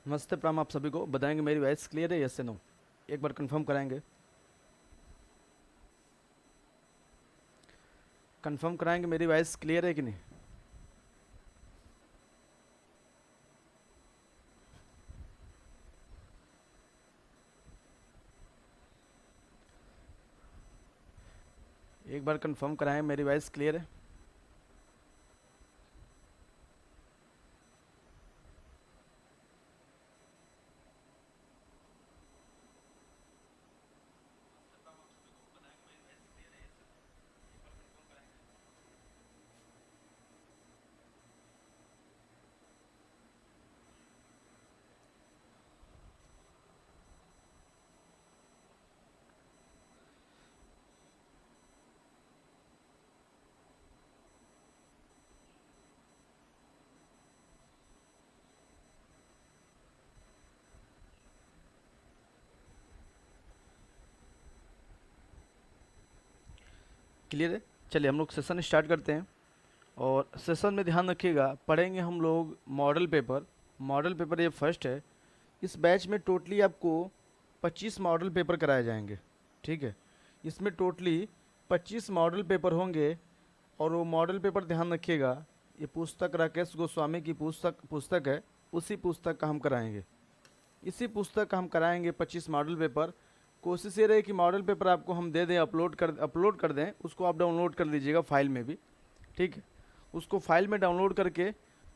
नमस्ते प्राम आप सभी को। बताएंगे मेरी वॉइस क्लियर है, यस से नो? एक बार कंफर्म कराएंगे। कंफर्म कराएंगे मेरी वॉइस क्लियर है कि नहीं? एक बार कंफर्म कराएं मेरी वॉइस क्लियर है। क्लियर है। चलिए हम लोग सेशन स्टार्ट करते हैं। और सेशन में ध्यान रखिएगा, पढ़ेंगे हम लोग मॉडल पेपर। मॉडल पेपर ये फर्स्ट है। इस बैच में टोटली आपको 25 मॉडल पेपर कराए जाएंगे। ठीक है, इसमें टोटली 25 मॉडल पेपर होंगे। और वो मॉडल पेपर ध्यान रखिएगा, ये पुस्तक राकेश गोस्वामी की पुस्तक पुस्तक है, उसी पुस्तक का हम कराएंगे। इसी पुस्तक का हम कराएंगे 25 मॉडल पेपर। कोशिश ये रहे कि मॉडल पेपर आपको हम दे दें, अपलोड कर दें, उसको आप डाउनलोड कर लीजिएगा फाइल में भी। ठीक है, उसको फाइल में डाउनलोड करके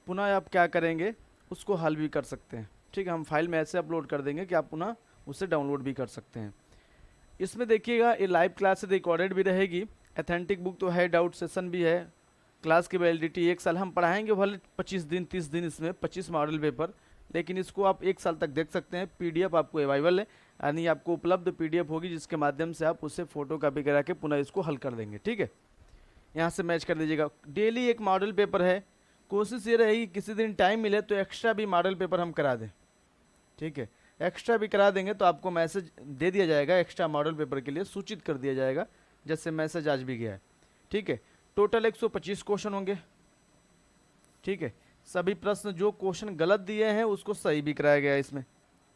पुनः आप क्या करेंगे, उसको हल भी कर सकते हैं। ठीक है, हम फाइल में ऐसे अपलोड कर देंगे कि आप पुनः उसे डाउनलोड भी कर सकते हैं। इसमें देखिएगा, ये लाइव क्लास से रिकॉर्डेड भी रहेगी। अथेंटिक बुक तो है, डाउट सेशन भी है। क्लास की वैलिडिटी 1 साल। हम पढ़ाएंगे भले 25 दिन 30 दिन, इसमें 25 मॉडल पेपर, लेकिन इसको आप 1 साल तक देख सकते हैं। पीडीएफ आपको अवेलेबल है, यानी आपको उपलब्ध पीडीएफ होगी, जिसके माध्यम से आप उसे फोटो कॉपी करा के पुनः इसको हल कर देंगे। ठीक है, यहाँ से मैच कर दीजिएगा। डेली एक मॉडल पेपर है। कोशिश ये रहेगी किसी दिन टाइम मिले तो एक्स्ट्रा भी मॉडल पेपर हम करा दें। ठीक है, एक्स्ट्रा भी करा देंगे तो आपको मैसेज दे दिया जाएगा, एक्स्ट्रा मॉडल पेपर के लिए सूचित कर दिया जाएगा, जैसे मैसेज आज भी गया है। ठीक है, टोटल 125 क्वेश्चन होंगे। ठीक है, सभी प्रश्न जो क्वेश्चन गलत दिए हैं उसको सही भी कराया गया है इसमें,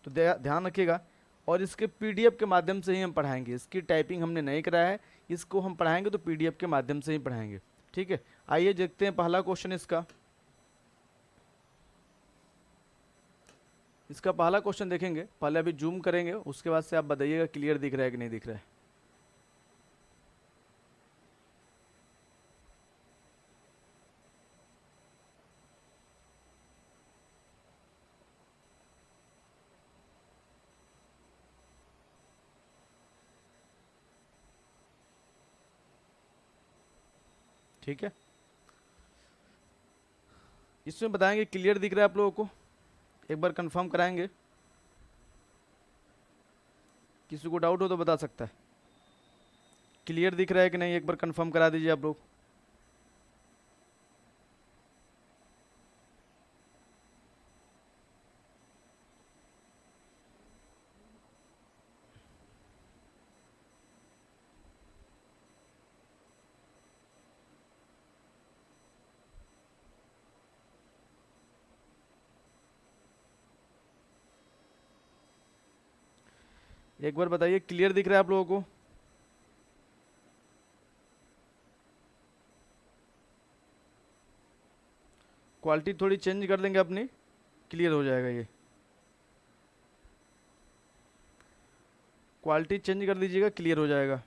तो ध्यान रखिएगा। और इसके पीडीएफ के माध्यम से ही हम पढ़ाएंगे, इसकी टाइपिंग हमने नहीं कराया है। इसको हम पढ़ाएंगे तो पीडीएफ के माध्यम से ही पढ़ाएंगे। ठीक है, आइए देखते हैं पहला क्वेश्चन इसका। इसका पहला क्वेश्चन देखेंगे, पहले अभी जूम करेंगे, उसके बाद से आप बताइएगा क्लियर दिख रहा है कि नहीं दिख रहा है। ठीक है, इसमें बताएंगे क्लियर दिख रहा है आप लोगों को, एक बार कंफर्म कराएंगे। किसी को डाउट हो तो बता सकता है। क्लियर दिख रहा है कि नहीं, एक बार कंफर्म करा दीजिए आप लोग। एक बार बताइए क्लियर दिख रहा है आप लोगों को। क्वालिटी थोड़ी चेंज कर देंगे अपनी, क्लियर हो जाएगा ये। क्वालिटी चेंज कर दीजिएगा, क्लियर हो जाएगा।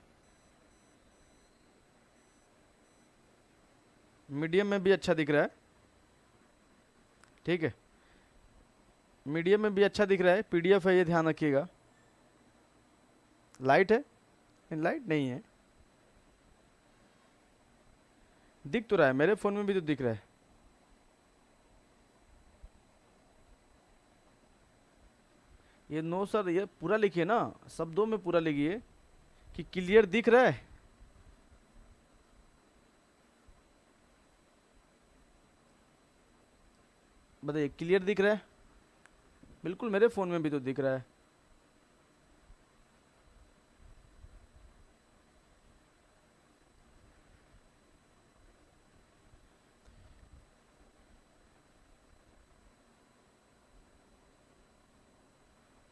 मीडियम में भी अच्छा दिख रहा है। ठीक है, मीडियम में भी अच्छा दिख रहा है। पीडीएफ है ये, ध्यान रखिएगा। लाइट है, लाइट नहीं है, दिख तो रहा है, मेरे फ़ोन में भी तो दिख रहा है। ये नो सर, ये पूरा लिखिए ना, शब्दों में पूरा लिखिए कि क्लियर दिख रहा है। बताइए क्लियर दिख रहा है। बिल्कुल, मेरे फ़ोन में भी तो दिख रहा है।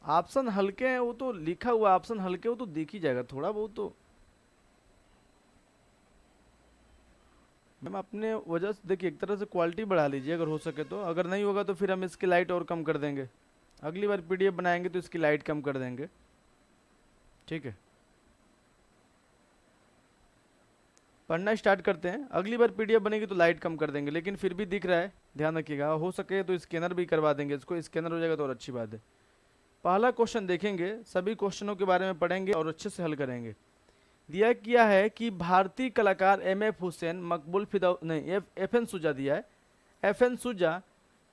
ऑप्शन हल्के हैं, वो तो लिखा हुआ ऑप्शन हल्के, वो तो देख ही जाएगा थोड़ा बहुत तो। मैम अपने वजह से देखिए, एक तरह से क्वालिटी बढ़ा लीजिए अगर हो सके तो, अगर नहीं होगा तो फिर हम इसकी लाइट और कम कर देंगे। अगली बार पीडीएफ बनाएंगे तो इसकी लाइट कम कर देंगे, ठीक है। पढ़ना स्टार्ट करते हैं, अगली बार पीडीएफ बनेगी तो लाइट कम कर देंगे, लेकिन फिर भी दिख रहा है, ध्यान रखिएगा। हो सके तो स्कैनर भी करवा देंगे इसको, स्कैनर हो जाएगा तो और अच्छी बात है। पहला क्वेश्चन देखेंगे, सभी क्वेश्चनों के बारे में पढ़ेंगे और अच्छे से हल करेंगे। दिया किया है कि भारतीय कलाकार एम एफ हुसैन, मकबूल फिदा नहीं, एफ एन सुजा दिया है। एफ एन सुजा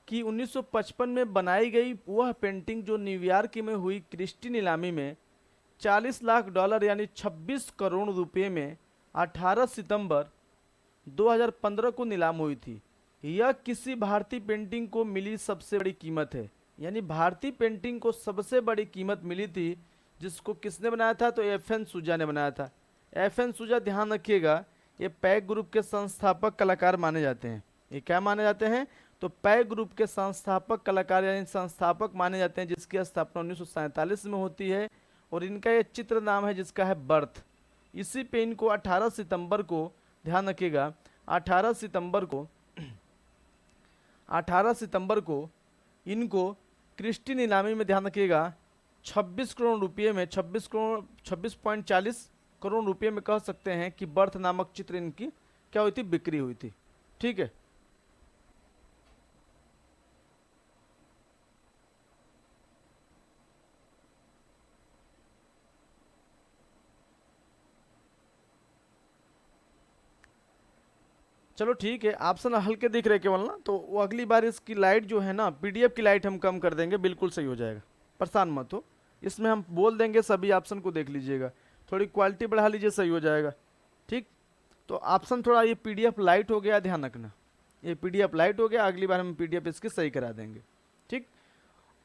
की 1955 में बनाई गई वह पेंटिंग जो न्यूयॉर्क में हुई क्रिस्टी नीलामी में 40 लाख डॉलर यानी 26 करोड़ रुपए में 18 सितंबर 2015 को नीलाम हुई थी। यह किसी भारतीय पेंटिंग को मिली सबसे बड़ी कीमत है, यानी भारतीय पेंटिंग को सबसे बड़ी कीमत मिली थी, जिसको किसने बनाया था? तो एफ एन सुजा ने बनाया था। एफ एन सुजा, ध्यान रखिएगा, ये पैक ग्रुप के संस्थापक कलाकार माने जाते हैं। ये क्या माने जाते हैं? तो पैक ग्रुप के संस्थापक कलाकार यानी संस्थापक माने जाते हैं, जिसकी स्थापना 1947 में होती है। और इनका ये चित्र नाम है जिसका है बर्थ। इसी पे इनको 18 सितंबर को, ध्यान रखिएगा, 18 सितंबर को 18 सितंबर को इनको क्रिस्टी नीलामी में, ध्यान रखिएगा, 26 करोड़ रुपये में, 26.40 करोड़ रुपये में कह सकते हैं कि बर्थ नामक चित्र इनकी क्या हुई थी? बिक्री हुई थी, ठीक है। चलो ठीक है, ऑप्शन हल्के दिख रहे केवल ना, तो वो अगली बार इसकी लाइट जो है ना, पीडीएफ की लाइट हम कम कर देंगे, बिल्कुल सही हो जाएगा, परेशान मत हो। इसमें हम बोल देंगे सभी ऑप्शन को देख लीजिएगा, थोड़ी क्वालिटी बढ़ा लीजिए, सही हो जाएगा, ठीक। तो ऑप्शन थोड़ा ये पीडीएफ लाइट हो गया, ध्यान रखना, ये पीडीएफ लाइट हो गया, अगली बार हम पीडीएफ इसकी सही करा देंगे, ठीक।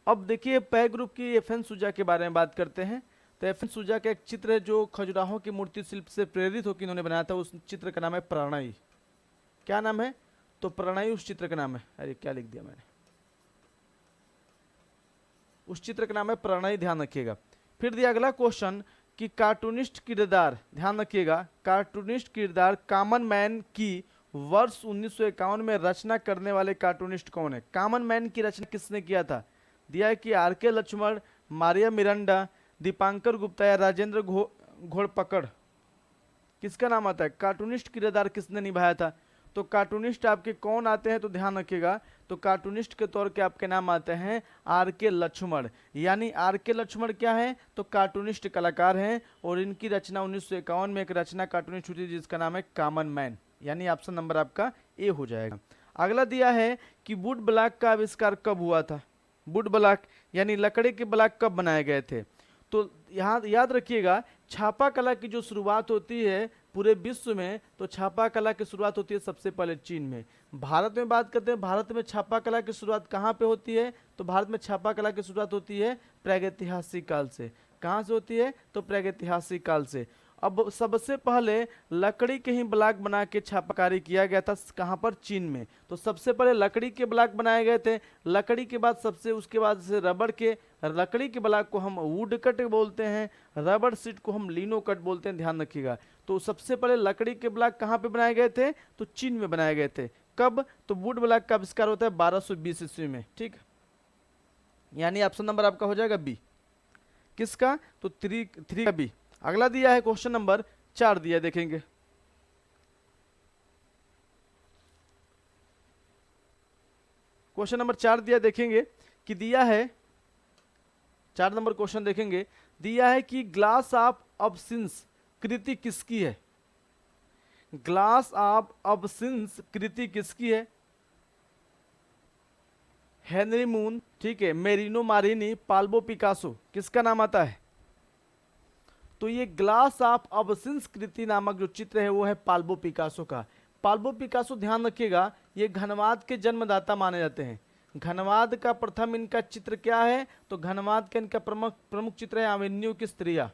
अब देखिए पै ग्रुप की एफ एन सुजा के बारे में बात करते हैं। तो एफ एन सुजा का एक चित्र है जो खजुराहो की मूर्ति शिल्प से प्रेरित होकर इन्होंने बनाया था। उस चित्र का नाम है प्रणय। क्या नाम है? तो प्रणय उस चित्र का नाम है। अरे क्या लिख दिया मैंने, उस चित्र का नाम है प्रणय, ध्यान रखिएगा। फिर दिया अगला क्वेश्चन कि कार्टूनिस्ट किरदार, ध्यान रखिएगा, कार्टूनिस्ट किरदार कॉमन मैन की वर्ष 1951 में रचना करने वाले कार्टूनिस्ट कौन है? कॉमन मैन की रचना किसने किया था? दिया है कि आर के लक्ष्मण, मारिया मिरांडा, दीपांकर गुप्ता या राजेंद्र घोड़पकड़। किसका नाम आता है? कार्टूनिस्ट किरदार किसने निभाया था? तो कार्टूनिस्ट आपके कौन आते हैं? तो ध्यान रखिएगा, तो कार्टूनिस्ट के तौर के आपके नाम आते हैं आर के लक्ष्मण। यानी आर के लक्ष्मण क्या है? तो कार्टूनिस्ट कलाकार हैं, और इनकी रचना 1951 में एक रचना कार्टूनिस्ट हुई थी जिसका नाम है कॉमन मैन। यानी ऑप्शन नंबर आपका ए हो जाएगा। अगला दिया है कि वुड ब्लॉक का आविष्कार कब हुआ था? वुड ब्लॉक यानी लकड़ी के ब्लॉक कब बनाए गए थे? तो यहाँ याद रखिएगा, छापा कला की जो शुरुआत होती है पूरे विश्व में, तो छापा कला की शुरुआत होती है सबसे पहले चीन में। भारत में बात करते हैं, भारत में छापा कला की शुरुआत कहाँ पे होती है? तो भारत में छापा कला की शुरुआत होती है प्रागैतिहासिक काल से। कहाँ से होती है? तो प्रागैतिहासिक काल से। अब सबसे पहले लकड़ी के ही ब्लॉक बना के छापाकारी किया गया था, कहाँ पर? चीन में। तो सबसे पहले लकड़ी के ब्लॉक बनाए गए थे, लकड़ी के बाद सबसे उसके बाद से रबड़ के, लकड़ी के ब्लॉक को हम वुड कट बोलते हैं, रबड़ शीट को हम लिनो कट बोलते हैं, ध्यान रखिएगा। तो सबसे पहले लकड़ी के ब्लॉक कहाँ पे बनाए गए थे? तो चीन में बनाए गए थे। कब? तो वुड ब्लॉक का आविष्कार होता है 1220 ईस्वी में, ठीक। यानी ऑप्शन नंबर आपका हो जाएगा बी। किसका? तो थ्री का बी। अगला दिया है क्वेश्चन नंबर 4 दिया, देखेंगे। क्वेश्चन नंबर 4 दिया, देखेंगे कि दिया है 4 नंबर क्वेश्चन देखेंगे। दिया है कि ग्लास ऑफ अबसिंस कृति किसकी है? ग्लास ऑफ अबसिंस कृति किसकी है? हेनरी मून, ठीक है, मेरिनो मारिनी, पाल्बो पिकासो, किसका नाम आता है? तो ये ग्लास ऑफ अबसिंस कृति नामक जो चित्र है वो है पाल्बो पिकासो का। पाल्बो पिकासो, ध्यान रखिएगा, ये घनवाद के जन्मदाता माने जाते हैं। घनवाद का प्रथम इनका चित्र क्या है? तो घनवाद का इनका प्रमुख चित्र है आवेन्यू की स्त्रियां।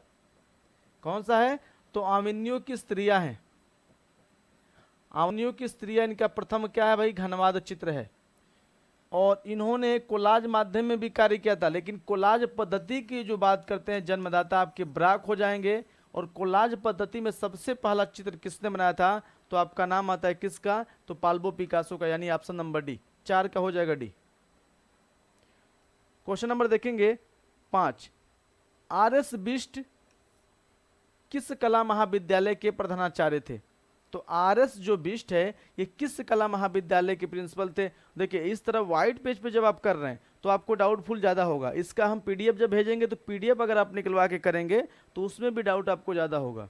कौन सा है? तो आवेन्यू की स्त्रियां हैं। आवेन्यू की स्त्रियां इनका प्रथम क्या है भाई? घनवाद चित्र है। और इन्होंने कोलाज माध्यम में भी कार्य किया था, लेकिन कोलाज पद्धति की जो बात करते हैं जन्मदाता आपके ब्राक हो जाएंगे। और कोलाज पद्धति में सबसे पहला चित्र किसने बनाया था, तो आपका नाम आता है किसका, तो पाब्लो पिकासो का, यानी ऑप्शन नंबर डी, 4 का हो जाएगा डी। क्वेश्चन नंबर देखेंगे 5, आर एस बिष्ट किस कला महाविद्यालय के प्रधानाचार्य थे। तो आर एस जो बिष्ट है ये किस कला महाविद्यालय के प्रिंसिपल थे। देखिए इस तरह व्हाइट पेज पे जब आप कर रहे हैं तो आपको डाउटफुल ज़्यादा होगा, इसका हम पीडीएफ जब भेजेंगे तो पीडीएफ अगर आप निकलवा के करेंगे तो उसमें भी डाउट आपको ज़्यादा होगा।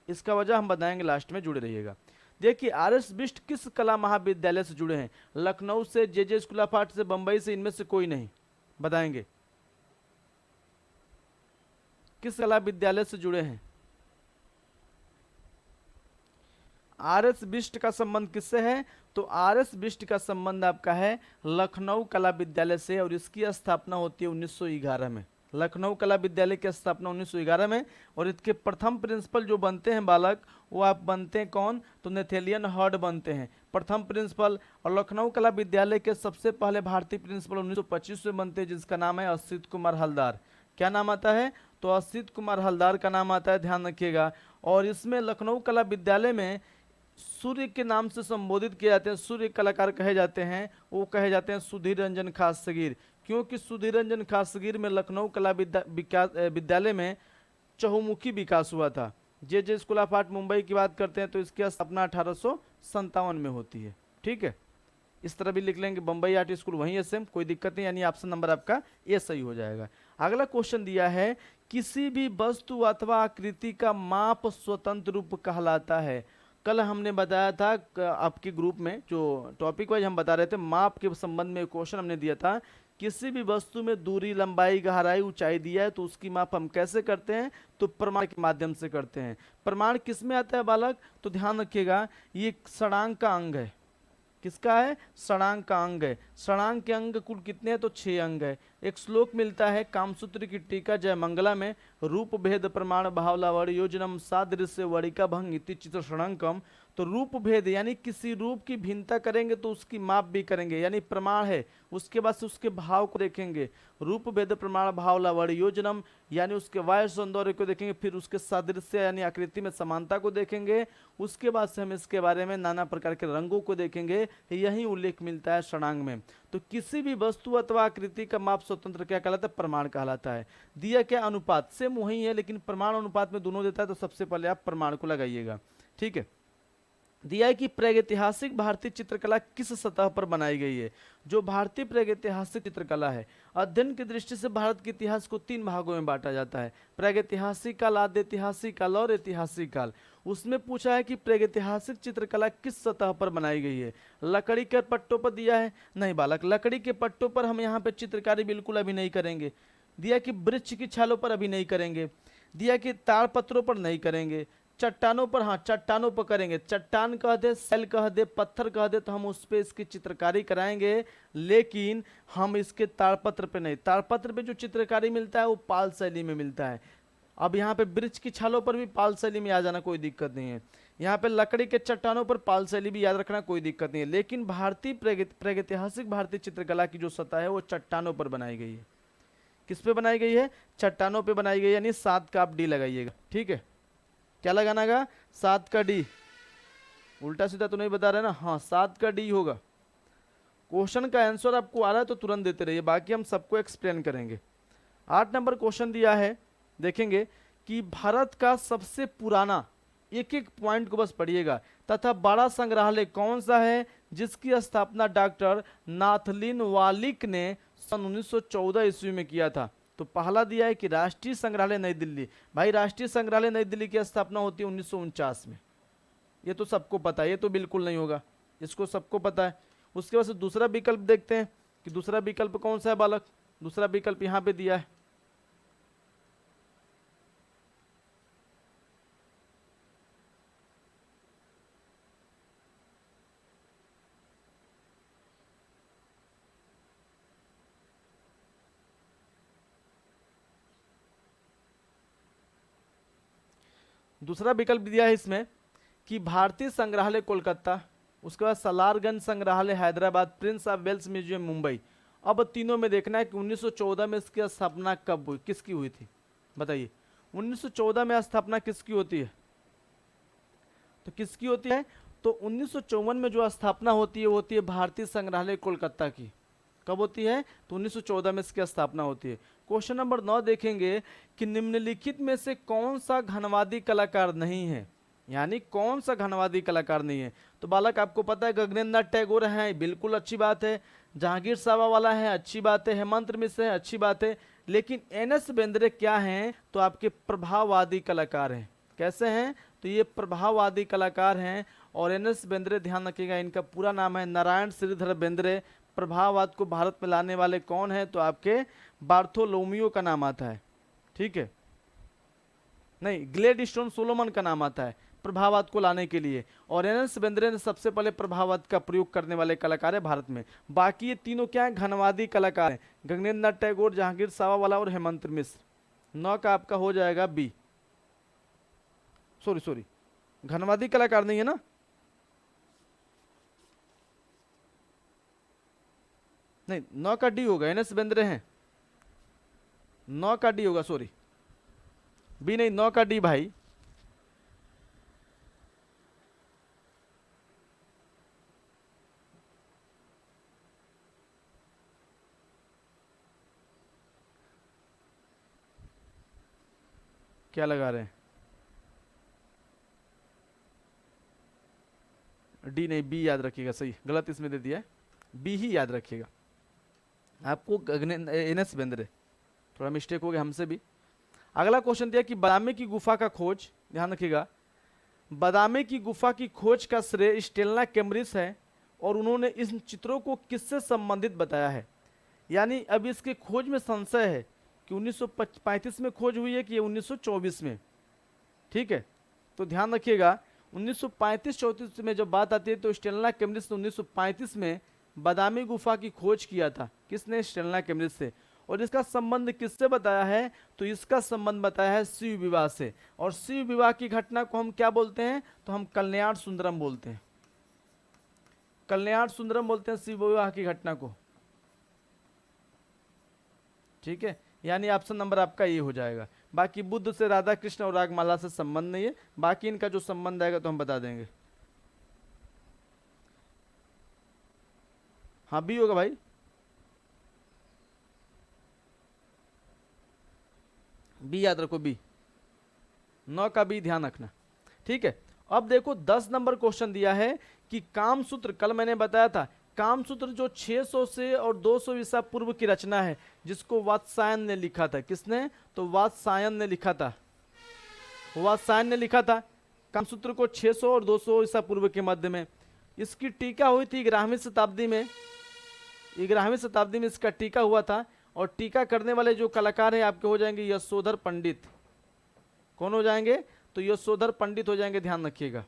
इसका वजह हम बताएंगे लास्ट में, जुड़े रहिएगा। देखिए आर एस बिष्ट किस कला महाविद्यालय से जुड़े हैं, लखनऊ से, जे स्कूल ऑफ आर्ट से, बंबई से, इनमें से कोई नहीं, बताएंगे किस कला विद्यालय से जुड़े हैं। आर एस बिष्ट का संबंध किससे है, तो आर एस बिष्ट का संबंध आपका है लखनऊ कला विद्यालय से, और इसकी स्थापना होती है 1911 में। लखनऊ कला विद्यालय की स्थापना 1911 में, और इसके प्रथम प्रिंसिपल जो बनते हैं बालक, वो आप बनते हैं कौन, तो नेथेलियन हर्ड बनते हैं प्रथम प्रिंसिपल। और लखनऊ कला विद्यालय के सबसे पहले भारतीय प्रिंसिपल 1925 में बनते हैं, जिसका नाम है असित कुमार हलदार। क्या नाम आता है, तो असित कुमार हलदार का नाम आता है, ध्यान रखिएगा। और इसमें लखनऊ कला विद्यालय में सूर्य के नाम से संबोधित किए जाते हैं, सूर्य कलाकार कहे जाते हैं, वो कहे जाते हैं सुधीर रंजन खासगीर, क्योंकि सुधीर रंजन खासगीर में लखनऊ कला विद्यालय में चहुमुखी विकास हुआ था। जे स्कूल ऑफ आर्ट मुंबई की बात करते हैं तो इसकी स्थापना 1857 में होती है। ठीक है, इस तरह भी लिख लेंगे, बम्बई आर्ट स्कूल वहीं है सेम, कोई दिक्कत नहीं, यानी ऑप्शन नंबर आपका ए सही हो जाएगा। अगला क्वेश्चन दिया है, किसी भी वस्तु अथवा आकृति का माप स्वतंत्र रूप कहलाता है। कल हमने बताया था आपके ग्रुप में, जो टॉपिक वाइज हम बता रहे थे, माप के संबंध में क्वेश्चन हमने दिया था, किसी भी वस्तु में दूरी, लंबाई, गहराई, ऊंचाई दिया है तो उसकी माप हम कैसे करते हैं, तो प्रमाण के माध्यम से करते हैं। प्रमाण किस में आता है बालक, तो ध्यान रखिएगा, ये षडांक का अंग है। किसका है, षडांक का अंग है। षडांक के अंग कुल कितने हैं, तो 6 अंग है। एक श्लोक मिलता है कामसूत्र की टीका जय मंगला में, रूप भेद प्रमाण भावलावड़ योजनम सादृश्य वरिका भंग इति चित्र षडांकम। तो रूप भेद यानी किसी रूप की भिन्नता करेंगे तो उसकी माप भी करेंगे, यानी प्रमाण है, उसके बाद से उसके भाव को देखेंगे। रूप भेद प्रमाण भावलावड़ योजनम यानी उसके वायु सौंदर्य को देखेंगे, फिर उसके सादृश्य यानी आकृति में समानता को देखेंगे, उसके बाद से हम इसके बारे में नाना प्रकार के रंगों को देखेंगे। यही उल्लेख मिलता है षडांग में। तो किसी भी वस्तु अथवा आकृति का माप स्वतंत्र क्या कहलाता है, प्रमाण कहलाता है। दिया क्या, अनुपात, सेम वही है लेकिन प्रमाण अनुपात में दोनों देता है, तो सबसे पहले आप प्रमाण को लगाइएगा। ठीक है, दिया है कि प्रागैतिहासिक भारतीय चित्रकला किस सतह पर बनाई गई है। जो भारतीय प्रागैतिहासिक चित्रकला है, अध्ययन की दृष्टि से भारत के इतिहास को 3 भागों में बांटा जाता है, प्रागैतिहासिक काल, आद्य ऐतिहासिक काल और ऐतिहासिक काल। उसमें पूछा है कि प्रागैतिहासिक चित्रकला किस सतह पर बनाई गई है। लकड़ी के पट्टों पर दिया है, नहीं बालक, लकड़ी के पट्टों पर हम यहाँ पे चित्रकारी बिल्कुल अभी नहीं करेंगे। दिया कि वृक्ष की छालों पर अभी नहीं करेंगे। दिया कि ताड़ पत्रों पर नहीं करेंगे। चट्टानों पर, हाँ चट्टानों पर करेंगे। चट्टान कह दे, सेल कह दे, पत्थर कह दे तो हम उस पर इसकी चित्रकारी कराएंगे, लेकिन हम इसके ताड़पत्र पे नहीं। ताड़पत्र पे जो चित्रकारी मिलता है वो पाल शैली में मिलता है। अब यहाँ पे वृक्ष की छालों पर भी पाल शैली में आ जाना कोई दिक्कत नहीं है। यहाँ पे लकड़ी के चट्टानों पर पाल शैली भी याद रखना कोई दिक्कत नहीं है। लेकिन भारतीय प्रागैतिहासिक भारतीय चित्रकला की जो सतह है वो चट्टानों पर बनाई गई है। किस पे बनाई गई है, चट्टानों पे बनाई गई, यानी 7 का आप डी लगाइएगा। ठीक है, क्या लगाना का, 7 का डी। उल्टा सीधा तो नहीं बता रहे ना, हाँ 7 का डी होगा। क्वेश्चन का आंसर आपको आ रहा है तो तुरंत देते रहिए, बाकी हम सबको एक्सप्लेन करेंगे। 8 नंबर क्वेश्चन दिया है, देखेंगे कि भारत का सबसे पुराना, एक एक पॉइंट को बस पढ़िएगा, तथा बड़ा संग्रहालय कौन सा है जिसकी स्थापना डॉक्टर नाथलिन वालिक ने सन 1914 ईस्वी में किया था। तो पहला दिया है कि राष्ट्रीय संग्रहालय नई दिल्ली। भाई राष्ट्रीय संग्रहालय नई दिल्ली की स्थापना होती है 1949 में, ये तो सबको पता है, ये तो बिल्कुल नहीं होगा, इसको सबको पता है। उसके बाद से दूसरा विकल्प देखते हैं कि दूसरा विकल्प कौन सा है बालक। दूसरा विकल्प यहाँ पे दिया है, दूसरा विकल्प दिया है इसमें कि भारतीय संग्रहालय कोलकाता, उसके बाद सलारगंज संग्रहालय Hyderabad, prince of Wales museum Mumbai. अब तीनों में देखना है कि 1914 में इसकी स्थापना कब हुई, किसकी हुई थी, बताइए। 1914 में स्थापना किसकी होती है, तो किसकी होती है, तो 1954 में जो स्थापना होती है वो होती है भारतीय संग्रहालय कोलकाता की। कब होती है, तो 1914 में इसकी स्थापना होती है। क्वेश्चन नंबर 9 देखेंगे कि निम्नलिखित में से कौन सा घनवादी कलाकार नहीं है, यानी कौन सा घनवादी कलाकार नहीं है। तो बालक आपको पता है गगनेंद्र नाथ टैगोर हैं, बिल्कुल अच्छी बात है। जहांगीर साहब वाला है, अच्छी बात है। हेमंत मिश्र है, अच्छी बात है। लेकिन एन.एस. बेंद्रे क्या हैं, तो आपके प्रभाववादी कलाकार हैं। कैसे हैं, तो ये प्रभाववादी कलाकार हैं। और एन.एस. बेंद्रे, ध्यान रखिएगा, इनका पूरा नाम है नारायण श्रीधर बेंद्रे। प्रभाववाद को भारत में लाने वाले कौन है, तो आपके बार्थोलोमियो का नाम आता है, ठीक है, नहीं, ग्लेडस्टोन सोलोमन का नाम आता है प्रभाववाद को लाने के लिए। और एन.एस. बेंद्रे ने सबसे पहले प्रभाववाद का प्रयोग करने वाले कलाकार है भारत में। बाकी ये तीनों क्या है, घनवादी कलाकार हैं, गगनेंद्र नाथ टैगोर, जहांगीर साहवावाला और हेमंत मिश्र। 9 का आपका हो जाएगा बी, सॉरी, घनवादी कलाकार नहीं है ना, नहीं, 9 का डी होगा, एन.एस. बेंद्रे हैं, 9 का डी होगा, सॉरी, बी नहीं, 9 का डी भाई। क्या लगा रहे हैं, डी नहीं, बी याद रखिएगा, सही, गलत इसमें दे दिया है, बी ही याद रखिएगा आपको। एन.एस. बेंद्रे, थोड़ा मिस्टेक हो गया हमसे भी। अगला क्वेश्चन दिया कि बादामी की गुफा का खोज, ध्यान रखिएगा, बादामी की गुफा की खोज का श्रेय स्टेला कैम्ब्रिज है और उन्होंने इन चित्रों को किससे संबंधित बताया है। यानी अब इसके खोज में संशय है कि 1935 में खोज हुई है कि 1924 में, ठीक है। तो ध्यान रखिएगा 1935-34 में जब बात आती है तो स्टेला कैम्ब्रिज ने 1935 में बादामी गुफा की खोज किया था। किसने, स्टेला कैम्ब्रिज से। और इसका संबंध किससे बताया है, तो इसका संबंध बताया है शिव विवाह से। और शिव विवाह की घटना को हम क्या बोलते हैं, तो हम कल्याण सुंदरम बोलते हैं, कल्याण सुंदरम बोलते हैं शिव विवाह की घटना को, ठीक है। यानी ऑप्शन नंबर आपका ये हो जाएगा। बाकी बुद्ध से राधा कृष्ण और रागमाला से संबंध नहीं है, बाकी इनका जो संबंध आएगा तो हम बता देंगे। हाँ, बी होगा भाई, बी याद रखो, बी, 9 का बी ध्यान रखना, ठीक है। अब देखो 10 नंबर क्वेश्चन दिया है कि कामसूत्र, कल मैंने बताया था कामसूत्र जो 600 से और 200 ईसा पूर्व की रचना है, जिसको वात्स्यायन ने लिखा था। किसने, तो वात्स्यायन ने लिखा था, वात्स्यायन ने लिखा था कामसूत्र को 600 और 200 ईसा पूर्व के मध्य में। इसकी टीका हुई थी 11वीं शताब्दी में, 11वीं शताब्दी में इसका टीका हुआ था। और टीका करने वाले जो कलाकार हैं आपके हो जाएंगे यशोधर पंडित। कौन हो जाएंगे, तो यशोधर पंडित हो जाएंगे, ध्यान रखिएगा।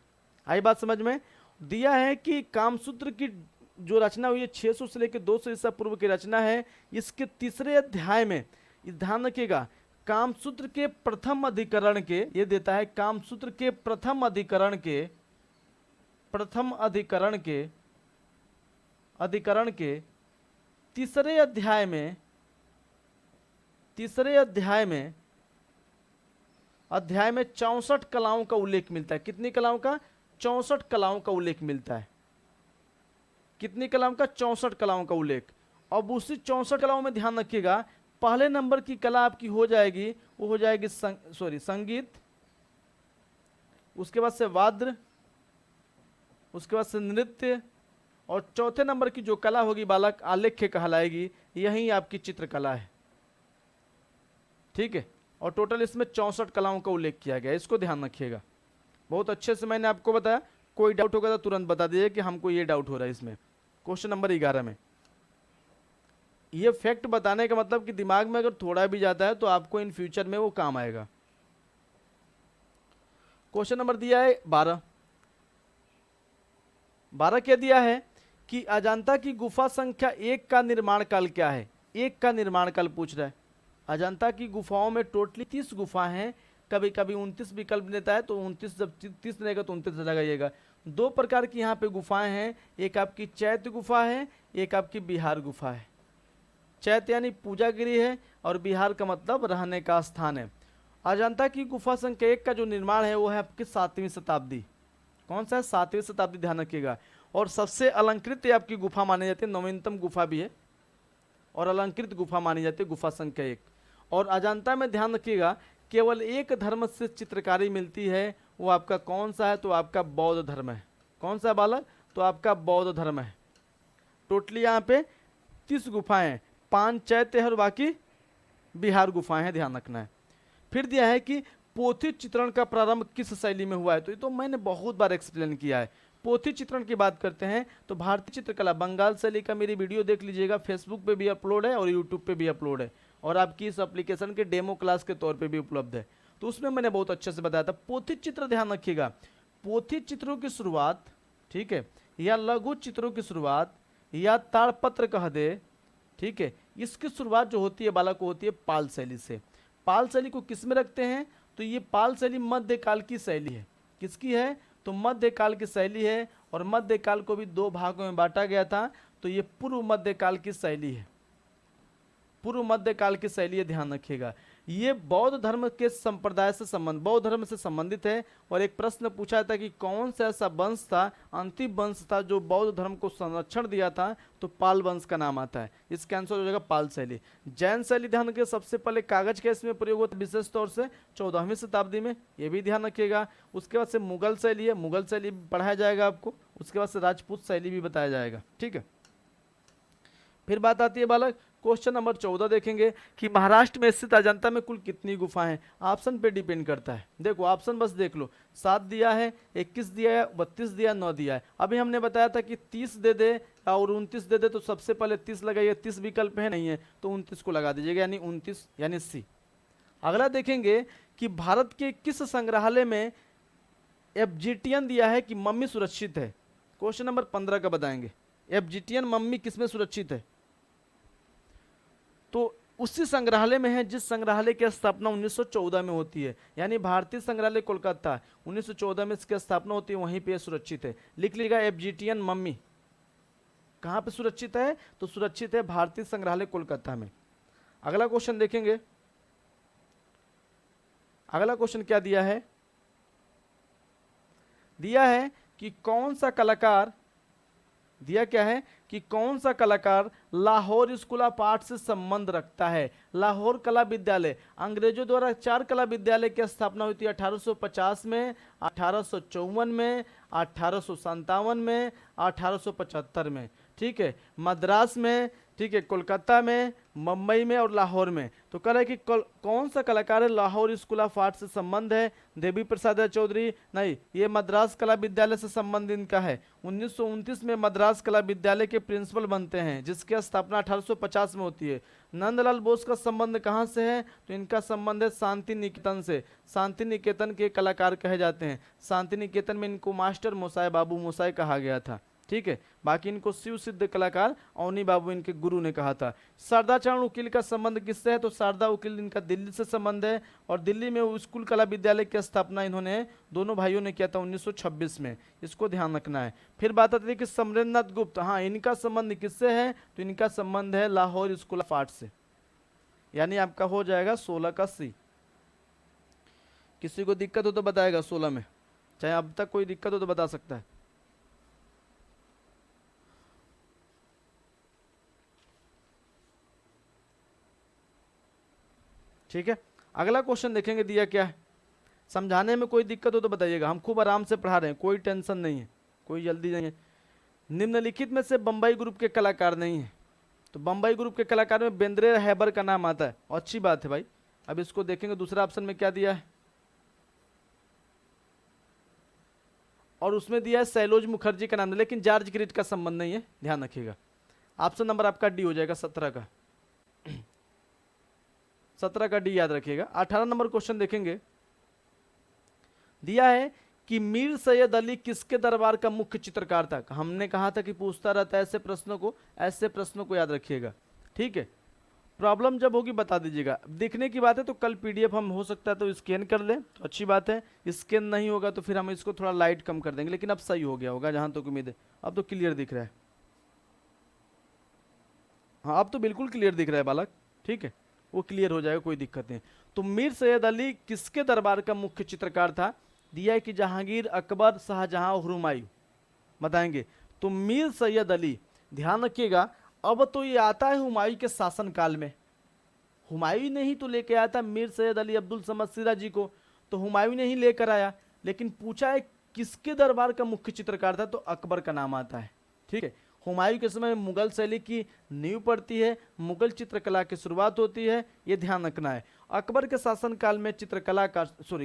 आई बात समझ में। दिया है कि कामसूत्र की जो रचना हुई है 600 से लेकर 200 ईसा पूर्व की रचना है। इसके तीसरे अध्याय में, ध्यान रखिएगा, कामसूत्र के प्रथम अधिकरण के, ये देता है कामसूत्र के प्रथम अधिकरण के तीसरे अध्याय में, अध्याय में 64 कलाओं का उल्लेख मिलता है। कितनी कलाओं का, 64 कलाओं का उल्लेख मिलता है। कितनी कलाओं का, 64 कलाओं का उल्लेख। अब उसी 64 कलाओं में ध्यान रखिएगा, पहले नंबर की कला आपकी हो जाएगी, वो हो जाएगी संगीत, उसके बाद से वाद्य, उसके बाद से नृत्य, और चौथे नंबर की जो कला होगी बालक, आलेख्य कहलाएगी। यही आपकी चित्रकला है, ठीक है। और टोटल इसमें 64 कलाओं का उल्लेख किया गया है, इसको ध्यान रखिएगा। बहुत अच्छे से मैंने आपको बताया, कोई डाउट होगा तो तुरंत बता दीजिए कि हमको ये डाउट हो रहा है इसमें। क्वेश्चन नंबर 11 में ये फैक्ट बताने का मतलब कि दिमाग में अगर थोड़ा भी जाता है तो आपको इन फ्यूचर में वो काम आएगा। क्वेश्चन नंबर दिया है 12 क्या दिया है कि अजंता की गुफा संख्या 1 का निर्माण काल क्या है। 1 का निर्माण काल पूछ रहा है। अजंता की गुफाओं में टोटली 30 गुफा हैं, कभी कभी 29 विकल्प देता है, तो 29 जब 30 रहेगा तो 29 लगाइएगा। दो प्रकार की यहाँ पे गुफाएं हैं, एक आपकी चैत्य गुफा है, एक आपकी बिहार गुफा है। चैत्य यानी पूजा गृह है और बिहार का मतलब रहने का स्थान है। अजंता की गुफा संख्या 1 का जो निर्माण है वो है आपकी 7वीं शताब्दी। कौन सा है? 7वीं शताब्दी, ध्यान रखिएगा। और सबसे अलंकृत ये आपकी गुफा मानी जाती है, नवीनतम गुफा भी है और अलंकृत गुफा मानी जाती है, गुफा संख्या 1। और अजंता में ध्यान रखिएगा केवल एक धर्म से चित्रकारी मिलती है, वो आपका कौन सा है? तो आपका बौद्ध धर्म है। कौन सा बालक? तो आपका बौद्ध धर्म है। टोटली यहाँ पे 30 गुफाएं हैं, 5 चैत्य है और बाकी बिहार गुफाएं हैं, ध्यान रखना है। फिर दिया है कि पोथी चित्रण का प्रारंभ किस शैली में हुआ है? तो ये तो मैंने बहुत बार एक्सप्लेन किया है। पोथी चित्रण की बात करते हैं तो भारतीय चित्रकला बंगाल शैली का मेरी वीडियो देख लीजिएगा, फेसबुक पे भी अपलोड है और यूट्यूब पे भी अपलोड है, और आपकी इस एप्लीकेशन के डेमो क्लास के तौर पे भी उपलब्ध है। तो उसमें मैंने बहुत अच्छे से बताया था। पोथी चित्र, ध्यान रखिएगा, पोथी चित्रों की शुरुआत, ठीक है, या लघु चित्रों की शुरुआत या ताड़पत्र कह दे, ठीक है, इसकी शुरुआत जो होती है बालक को होती है पाल शैली से। पाल शैली को किस में रखते हैं? तो ये पाल शैली मध्यकाल की शैली है। किसकी है? तो मध्यकाल की शैली है, और मध्यकाल को भी 2 भागों में बांटा गया था। तो ये पूर्व मध्यकाल की शैली है, पूर्व मध्यकाल की शैली है, ध्यान रखिएगा। ये बौद्ध धर्म के संप्रदाय से बौद्ध धर्म से संबंधित है। और एक प्रश्न पूछा था कि कौन सा ऐसा वंश था, अंतिम वंश था जो बौद्ध धर्म को संरक्षण दिया था? तो पाल वंश का नाम आता है। इसका आंसर हो जाएगा पाल शैली। जैन शैली, ध्यान रखिए, सबसे पहले कागज के इसमें प्रयोग होता है विशेष तौर से 14वीं शताब्दी में, ये भी ध्यान रखिएगा। उसके बाद से मुगल शैली है, मुगल शैली पढ़ाया जाएगा आपको। उसके बाद से राजपूत शैली भी बताया जाएगा, ठीक है। फिर बात आती है बालक, क्वेश्चन नंबर 14 देखेंगे कि महाराष्ट्र में स्थित अजंता में कुल कितनी गुफाएं हैं? ऑप्शन पे डिपेंड करता है। देखो ऑप्शन बस देख लो, 7 दिया है, 21 दिया है, 32 दिया, 9 दिया है। अभी हमने बताया था कि 30 दे दे और 29 दे दे, तो सबसे पहले 30 लगाइए। 30 विकल्प है, नहीं है तो 29 को लगा दीजिएगा, यानी 29 यानी सी। अगला देखेंगे कि भारत के किस संग्रहालय में एब्जिटियन दिया है कि मम्मी सुरक्षित है? क्वेश्चन नंबर 15 का बताएंगे, एब्जिटियन मम्मी किसमें सुरक्षित है? तो उसी संग्रहालय में है जिस संग्रहालय की स्थापना 1914 में होती है, यानी भारतीय संग्रहालय कोलकाता 1914 में इसकी स्थापना होती है, वहीं पे सुरक्षित है। लिख लीजिएगा, एब्जिटियन मम्मी कहाँ पे सुरक्षित है? तो सुरक्षित है भारतीय संग्रहालय कोलकाता में। अगला क्वेश्चन देखेंगे, अगला क्वेश्चन क्या दिया है? दिया है कि कौन सा कलाकार, दिया क्या है कि कौन सा कलाकार लाहौर स्कूल ऑफ आर्ट से संबंध रखता है? लाहौर कला विद्यालय, अंग्रेजों द्वारा 4 कला विद्यालय की स्थापना हुई थी 1850 में, 1854 में, 1857 में, 1875 में, ठीक है, मद्रास में, ठीक है, कोलकाता में, मुंबई में और लाहौर में। तो कह रहा है कि कौन सा कलाकार है लाहौर स्कूल ऑफ आर्ट से संबंध है? देवी प्रसाद चौधरी नहीं, ये मद्रास कला विद्यालय से संबंध इनका है। 1929 में मद्रास कला विद्यालय के प्रिंसिपल बनते हैं, जिसकी स्थापना 1850 में होती है। नंदलाल बोस का संबंध कहाँ से है? तो इनका संबंध है शांति निकेतन से। शांति निकेतन के कलाकार कहे जाते हैं। शांति निकेतन में इनको मास्टर मोसाई, बाबू मोसाई कहा गया था, ठीक है। बाकी इनको शिव सिद्ध कलाकार अवनी बाबू इनके गुरु ने कहा था। शारदाचरण उकील का संबंध किससे है? तो शारदा उकील इनका दिल्ली से संबंध है, और दिल्ली में वो स्कूल कला विद्यालय की स्थापना इन्होंने, दोनों भाइयों ने किया था 1926 में। इसको ध्यान रखना है। फिर बात आती है कि समरेंद्रनाथ गुप्त, हाँ, इनका संबंध किससे है? तो इनका संबंध है लाहौर स्कूल ऑफ आर्ट से, यानी आपका हो जाएगा 16 का सी। किसी को दिक्कत हो तो बताएगा 16 में, चाहे अब तक कोई दिक्कत हो तो बता सकता है। ठीक है, अगला क्वेश्चन देखेंगे, दिया क्या है? समझाने में कोई दिक्कत हो तो बताइएगा, हम खूब आराम से पढ़ा रहे हैं, कोई टेंशन नहीं है, कोई जल्दी नहीं है। निम्नलिखित में से बम्बई ग्रुप के कलाकार नहीं है। तो बम्बई ग्रुप के कलाकार में बेंद्रे हैबर का नाम आता है, और अच्छी बात है भाई। अब इसको देखेंगे दूसरा ऑप्शन में क्या दिया है, और उसमें दिया है सैलोज मुखर्जी का नाम, लेकिन जॉर्ज ग्रिट का संबंध नहीं है, ध्यान रखिएगा। ऑप्शन नंबर आपका डी हो जाएगा, 17 का 17 का डी याद रखिएगा। 18 नंबर क्वेश्चन देखेंगे, दिया है कि मीर सैयद अली किसके दरबार का मुख्य चित्रकार था? हमने कहा था कि पूछता रहता है ऐसे प्रश्नों को, ऐसे प्रश्नों को याद रखिएगा, ठीक है। प्रॉब्लम जब होगी बता दीजिएगा। देखने की बात है तो कल पीडीएफ हम हो सकता है तो स्कैन कर लें तो अच्छी बात है, स्कैन नहीं होगा तो फिर हम इसको थोड़ा लाइट कम कर देंगे, लेकिन अब सही हो गया होगा जहाँ तक उम्मीद है। अब तो क्लियर दिख रहा है, हाँ अब तो बिल्कुल क्लियर दिख रहा है बालक, ठीक है वो क्लियर हो जाएगा, कोई दिक्कत नहीं। तो मीर सैयद अली किसके दरबार का मुख्य चित्रकार था? दिया है कि जहांगीर, अकबर, शाहजहां और हुमायूं, बताएंगे। तो मीर सैयद अली, ध्यान रखिएगा, अब तो ये आता है हुमायूं के शासनकाल में। हुमायूं ने ही तो लेके आया था मीर सैयद अली अब्दुल समद सिराजी को, तो हुमायूं ने ही लेकर आया। लेकिन पूछा है किसके दरबार का मुख्य चित्रकार था, तो अकबर का नाम आता है, ठीक है। हुमायूं के समय मुगल शैली की नींव पड़ती है, मुगल चित्रकला की शुरुआत होती है, ये ध्यान रखना है। अकबर के शासनकाल में चित्रकला का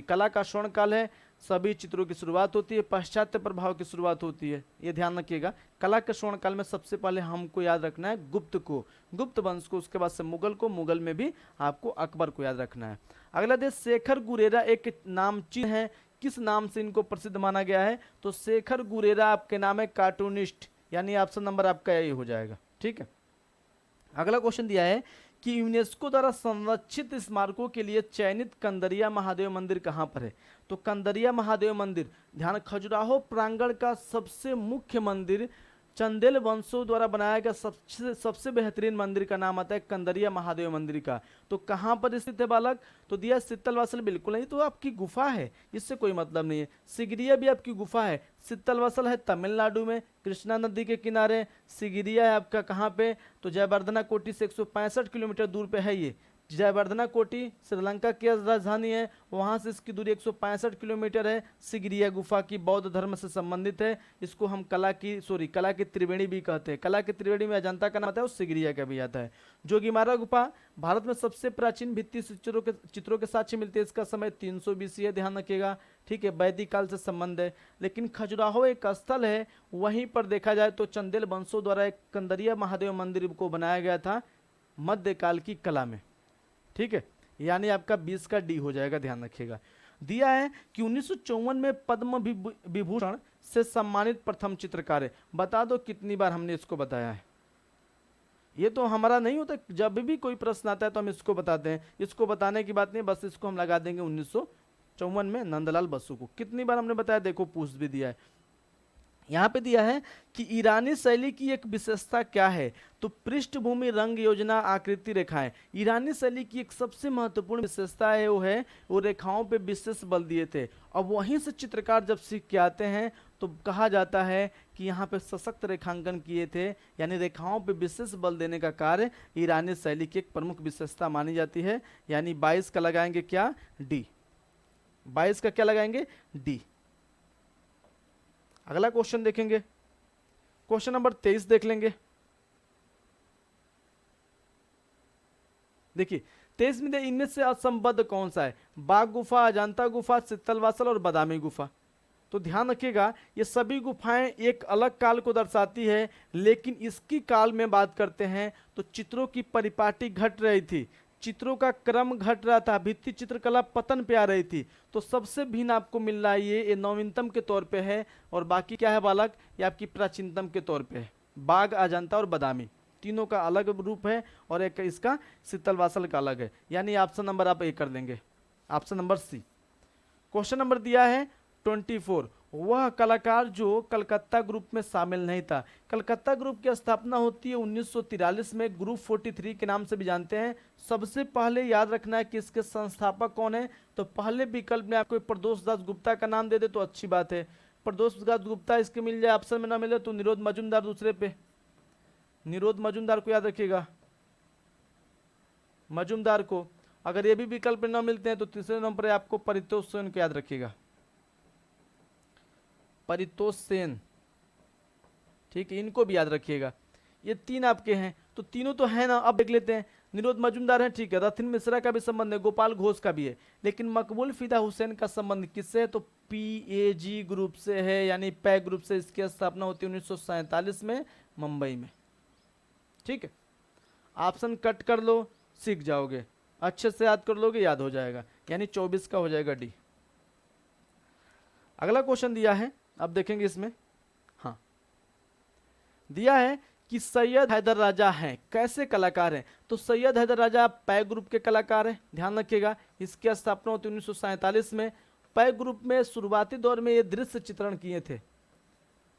कला का स्वर्ण काल है, सभी चित्रों की शुरुआत होती है, पाश्चात्य प्रभाव की शुरुआत होती है, ये ध्यान रखिएगा। कला के स्वर्ण काल में सबसे पहले हमको याद रखना है गुप्त को, गुप्त वंश को, उसके बाद से मुगल को, मुगल में भी आपको अकबर को याद रखना है। अगला देश शेखर गुरेरा एक नामचीन है, किस नाम से इनको प्रसिद्ध माना गया है? तो शेखर गुरेरा आपके नाम है कार्टूनिस्ट, यानी ऑप्शन नंबर आपका यही हो जाएगा, ठीक है। अगला क्वेश्चन दिया है कि यूनेस्को द्वारा संरक्षित स्मारकों के लिए चयनित कंदरिया महादेव मंदिर कहाँ पर है? तो कंदरिया महादेव मंदिर, ध्यान, खजुराहो प्रांगण का सबसे मुख्य मंदिर, चंदेल वंशों द्वारा बनाया गया सबसे सबसे बेहतरीन मंदिर का नाम आता है कंदरिया महादेव मंदिर का। तो कहाँ पर स्थित है बालक? तो दिया शीतलवासल, बिल्कुल नहीं, तो आपकी गुफा है, इससे कोई मतलब नहीं है। सिगिरिया भी आपकी गुफा है। शीतलवासल है तमिलनाडु में, कृष्णा नदी के किनारे। सिगिरिया है आपका कहाँ पे? तो जयवर्धना कोटी से 165 किलोमीटर दूर पे है ये। जयवर्धना कोटी श्रीलंका की राजधानी है, वहाँ से इसकी दूरी 165 किलोमीटर है। सिगिरिया गुफा की बौद्ध धर्म से संबंधित है। इसको हम कला की त्रिवेणी भी कहते हैं। कला की त्रिवेणी में अजंता का नाम आता है और सिगिरिया का भी आता है। जोगीमारा गुफा भारत में सबसे प्राचीन भित्ति चित्रों के साक्ष्य मिलते हैं। इसका समय 300 BC है, ध्यान रखिएगा, ठीक है, वैदिक काल से संबंध है। लेकिन खजुराहो एक स्थल है, वहीं पर देखा जाए तो चंदेल वंशों द्वारा एक कंदरिया महादेव मंदिर को बनाया गया था मध्यकाल की कला में, ठीक है, यानी आपका 20 का डी हो जाएगा, ध्यान रखिएगा। दिया है कि 1954 में पद्म विभूषण से सम्मानित प्रथम चित्रकार है। बता दो कितनी बार हमने इसको बताया है? ये तो हमारा नहीं होता, जब भी कोई प्रश्न आता है तो हम इसको बताते हैं, इसको बताने की बात नहीं, बस इसको हम लगा देंगे 1954 में नंदलाल बसु को। कितनी बार हमने बताया, देखो पूछ भी दिया है। यहाँ पे दिया है कि ईरानी शैली की एक विशेषता क्या है? तो पृष्ठभूमि, रंग योजना, आकृति, रेखाएं। ईरानी शैली की एक सबसे महत्वपूर्ण विशेषता है वो रेखाओं पे विशेष बल दिए थे। अब वहीं से चित्रकार जब सीख के आते हैं तो कहा जाता है कि यहाँ पे सशक्त रेखांकन किए थे, यानी रेखाओं पे विशेष बल देने का कार्य ईरानी शैली की एक प्रमुख विशेषता मानी जाती है। यानी 22 का लगाएंगे क्या? डी। 22 का क्या लगाएंगे? डी। अगला क्वेश्चन देखेंगे, क्वेश्चन नंबर 23 देख लेंगे। देखिए 23 में इनमें से असंबद्ध कौन सा है? बाघ गुफा, अजंता गुफा, शीतलवासल और बादामी गुफा। तो ध्यान रखिएगा, ये सभी गुफाएं एक अलग काल को दर्शाती है, लेकिन इसकी काल में बात करते हैं तो चित्रों की परिपाटी घट रही थी, चित्रों का क्रम घट रहा था, भित्ति चित्रकला पतन पे आ रही थी। तो सबसे भिन्न आपको मिल रहा है ये नवीनतम के तौर पे है, और बाकी क्या है बालक? ये आपकी प्राचीनतम के तौर पे है। बाघ, अजंता और बादामी तीनों का अलग रूप है, और एक इसका शीतलवासल का अलग है। यानी ऑप्शन नंबर आप ए कर देंगे, option number C. Question number दिया है 24, वह कलाकार जो कलकत्ता ग्रुप में शामिल नहीं था। कलकत्ता ग्रुप की स्थापना होती है 1943 में, ग्रुप 43 के नाम से भी जानते हैं। सबसे पहले याद रखना है कि इसके संस्थापक कौन है? तो पहले विकल्प में आपको प्रदोष दास गुप्ता का नाम दे दे तो अच्छी बात है। प्रदोष दास गुप्ता इसके मिल जाए, ऑप्शन में ना मिले तो निरोध मजूमदार दूसरे पे, निरोध मजूमदार को याद रखिएगा, मजूमदार को। अगर ये भी विकल्प न मिलते हैं तो तीसरे नंबर पर आपको परितोष सेन को याद रखिएगा, परितोष सेन, ठीक है, इनको भी याद रखिएगा। ये तीन आपके हैं, तो तीनों तो है ना। अब देख लेते हैं, निरोध मजूमदार है, ठीक है, रथिन मिश्रा का भी संबंध है, गोपाल घोष का भी है, लेकिन मकबूल फिदा हुसैन का संबंध किससे है? तो PAG ग्रुप से है, यानी पै ग्रुप से। इसकी स्थापना होती है 1947 में मुंबई में, ठीक है। ऑप्शन कट कर लो, सीख जाओगे, अच्छे से याद कर लोगे, याद हो जाएगा, यानी 24 का हो जाएगा डी। अगला क्वेश्चन दिया है, अब देखेंगे इसमें, हाँ, दिया है कि सैयद हैदर राजा हैं कैसे कलाकार हैं। तो सैयद हैदर राजा पै ग्रुप के कलाकार हैं, ध्यान रखिएगा। इसकी स्थापना होती 1947 में। पै ग्रुप में शुरुआती दौर में ये दृश्य चित्रण किए थे,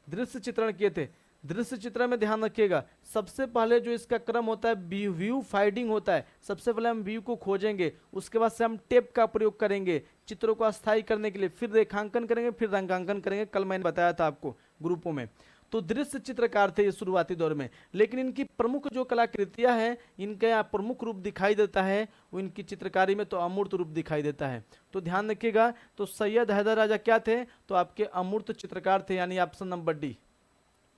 दृश्य चित्रण किए थे। दृश्य चित्रण में ध्यान रखिएगा, सबसे पहले जो इसका क्रम होता है व्यू फाइंडिंग होता है। सबसे पहले हम व्यू को खोजेंगे, उसके बाद से हम टेप का प्रयोग करेंगे चित्रों को अस्थायी करने के लिए, फिर रेखांकन करेंगे, फिर रंगांकन करेंगे। कल मैंने बताया था आपको ग्रुपों में। तो दृश्य चित्रकार थे ये शुरुआती दौर में। लेकिन इनकी प्रमुख जो कलाकृतियां हैं, इनका यहाँ प्रमुख रूप दिखाई देता है वो इनकी चित्रकारी में तो अमूर्त रूप दिखाई देता है। तो ध्यान रखिएगा, तो सैयद हैदर राजा क्या थे, तो आपके अमूर्त चित्रकार थे, यानी ऑप्शन नंबर डी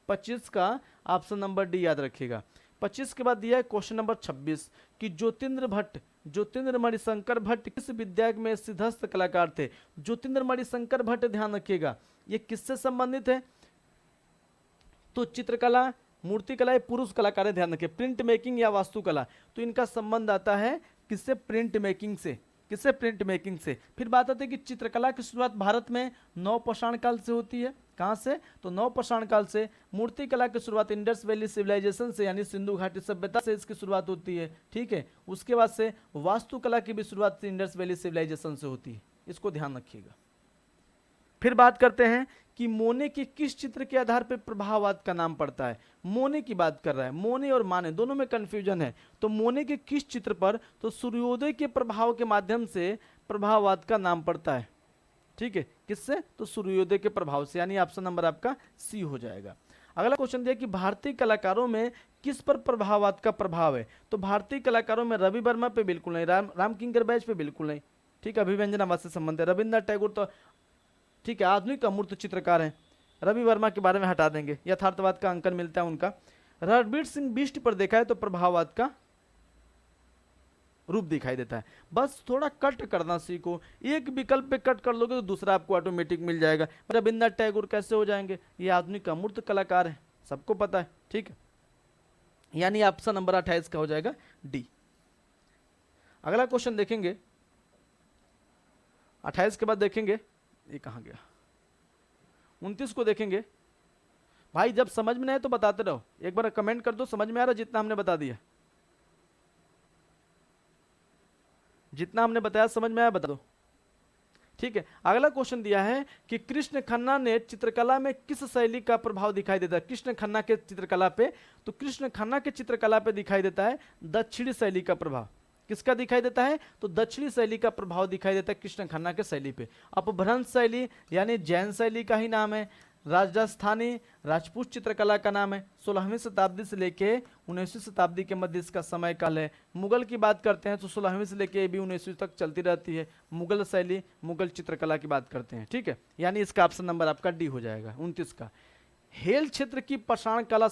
25 का ऑप्शन नंबर डी याद रखिएगा। 25 के बाद दिया है क्वेश्चन नंबर 26 कि ज्योतिन्द्र मणिशंकर भट्ट किस विद्या में सिद्धस्थ कलाकार थे। ज्योतिन्द्र मणिशंकर भट्ट, ध्यान रखिएगा, ये किससे संबंधित है, तो चित्रकला, मूर्तिकला, ये पुरुष कलाकार है, ध्यान रखिए। प्रिंट मेकिंग या वास्तुकला, तो इनका संबंध आता है किससे, प्रिंट मेकिंग से, किससे, प्रिंट मेकिंग से। फिर बात आती है कि चित्रकला की शुरुआत भारत में नवपाषाण काल से होती है, कहाँ से, तो नवपाषाण काल से। मूर्तिकला की शुरुआत इंडस वैली सिविलाइजेशन से, यानी सिंधु घाटी सभ्यता से इसकी शुरुआत होती है, ठीक है। उसके बाद से वास्तुकला की भी शुरुआत इंडस वैली सिविलाइजेशन से होती है, इसको ध्यान रखिएगा। फिर बात करते हैं कि मोने के किस चित्र के आधार पर प्रभाववाद का नाम पड़ता है। मोने की बात कर रहा है, मोने और माने दोनों में कंफ्यूजन है। तो मोने के किस चित्र पर, तो सूर्योदय के प्रभाव के माध्यम से प्रभाववाद का नाम पड़ता है, ठीक है। किससे, तो सूर्योदय के प्रभाव से, यानी ऑप्शन नंबर आपका सी हो जाएगा। अगला क्वेश्चन दिया कि भारतीय कलाकारों में किस पर प्रभाववाद का प्रभाव है। तो भारतीय कलाकारों में रवि वर्मा पे बिल्कुल नहीं, राम किंकर बैच पे बिल्कुल नहीं, ठीक है। अभिव्यंजनावाद से संबंध है। रविन्द्रनाथ टैगोर तो ठीक है आधुनिक अमूर्त चित्रकार हैं, रवि वर्मा के बारे में हटा देंगे, यथार्थवाद का अंकन मिलता है उनका। रणबीर सिंह बिष्ट पर देखा है तो प्रभाववाद का रूप दिखाई देता है। बस थोड़ा कट करना सीखो, एक विकल्प पे कट कर लोगे तो दूसरा आपको ऑटोमेटिक मिल जाएगा। रविन्द्रनाथ टैगोर कैसे हो जाएंगे, ये आधुनिक अमूर्त कलाकार है, सबको पता है, ठीक है। यानी ऑप्शन नंबर 28 का हो जाएगा डी। अगला क्वेश्चन देखेंगे, 28 के बाद देखेंगे, ये कहाँ गया, 29 को देखेंगे। भाई जब समझ में नहीं आए तो बताते रहो, एक बार कमेंट कर दो समझ में आ रहा, जितना हमने बता दिया, जितना हमने बताया समझ में आया बता दो, ठीक है। अगला क्वेश्चन दिया है कि कृष्ण खन्ना ने चित्रकला में किस शैली का प्रभाव दिखाई देता है। कृष्ण खन्ना के चित्रकला पे, तो कृष्ण खन्ना के चित्रकला पे दिखाई देता है दक्षिणी शैली का प्रभाव। किसका दिखाई देता है, तो दक्षिणी शैली का प्रभाव दिखाई देता है कृष्ण खन्ना के शैली पे। अपभ्रंश शैली यानी जैन शैली का ही नाम है। राजस्थानी राजपूत चित्रकला का नाम है। 16वीं शताब्दी से लेके 19वीं शताब्दी के मध्य इसका समय काल है। मुगल की बात करते हैं तो 16वीं से लेके भी 19वीं तक चलती रहती है मुगल शैली, मुगल चित्रकला की बात करते हैं, ठीक है। यानी इसका ऑप्शन नंबर आपका डी हो जाएगा 29 का। हेल क्षेत्र की पाषाण कला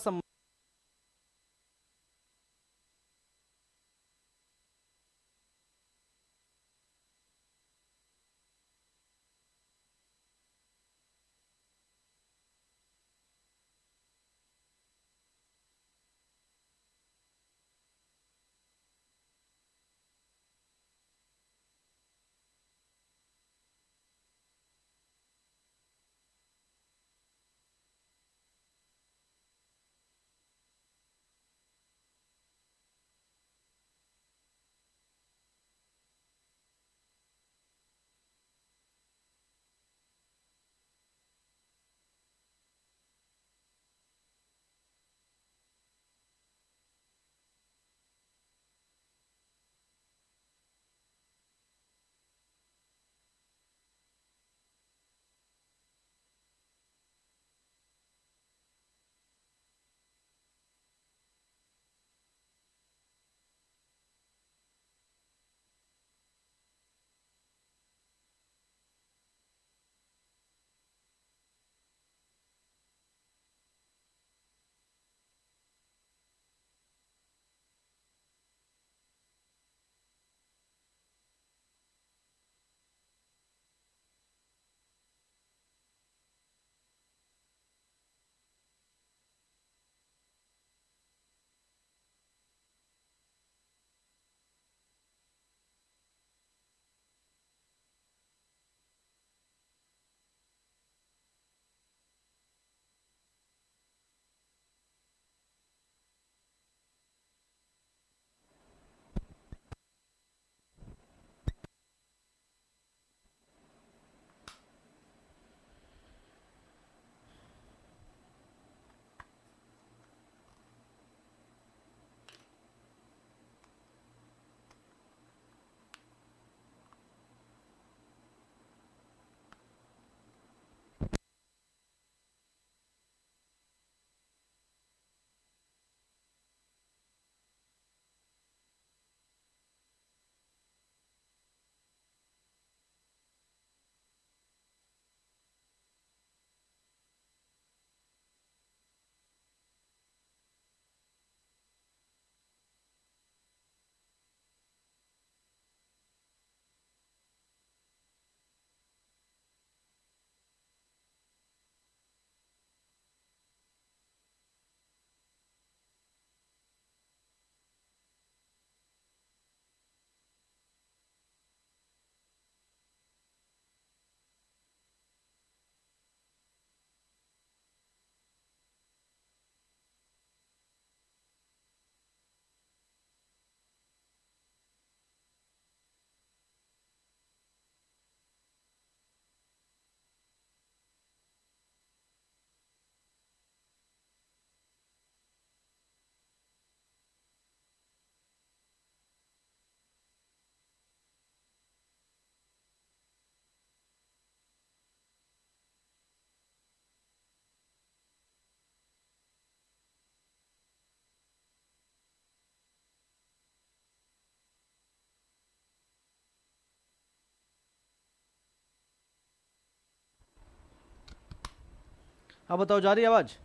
अब बताओ, जा रही है आवाज?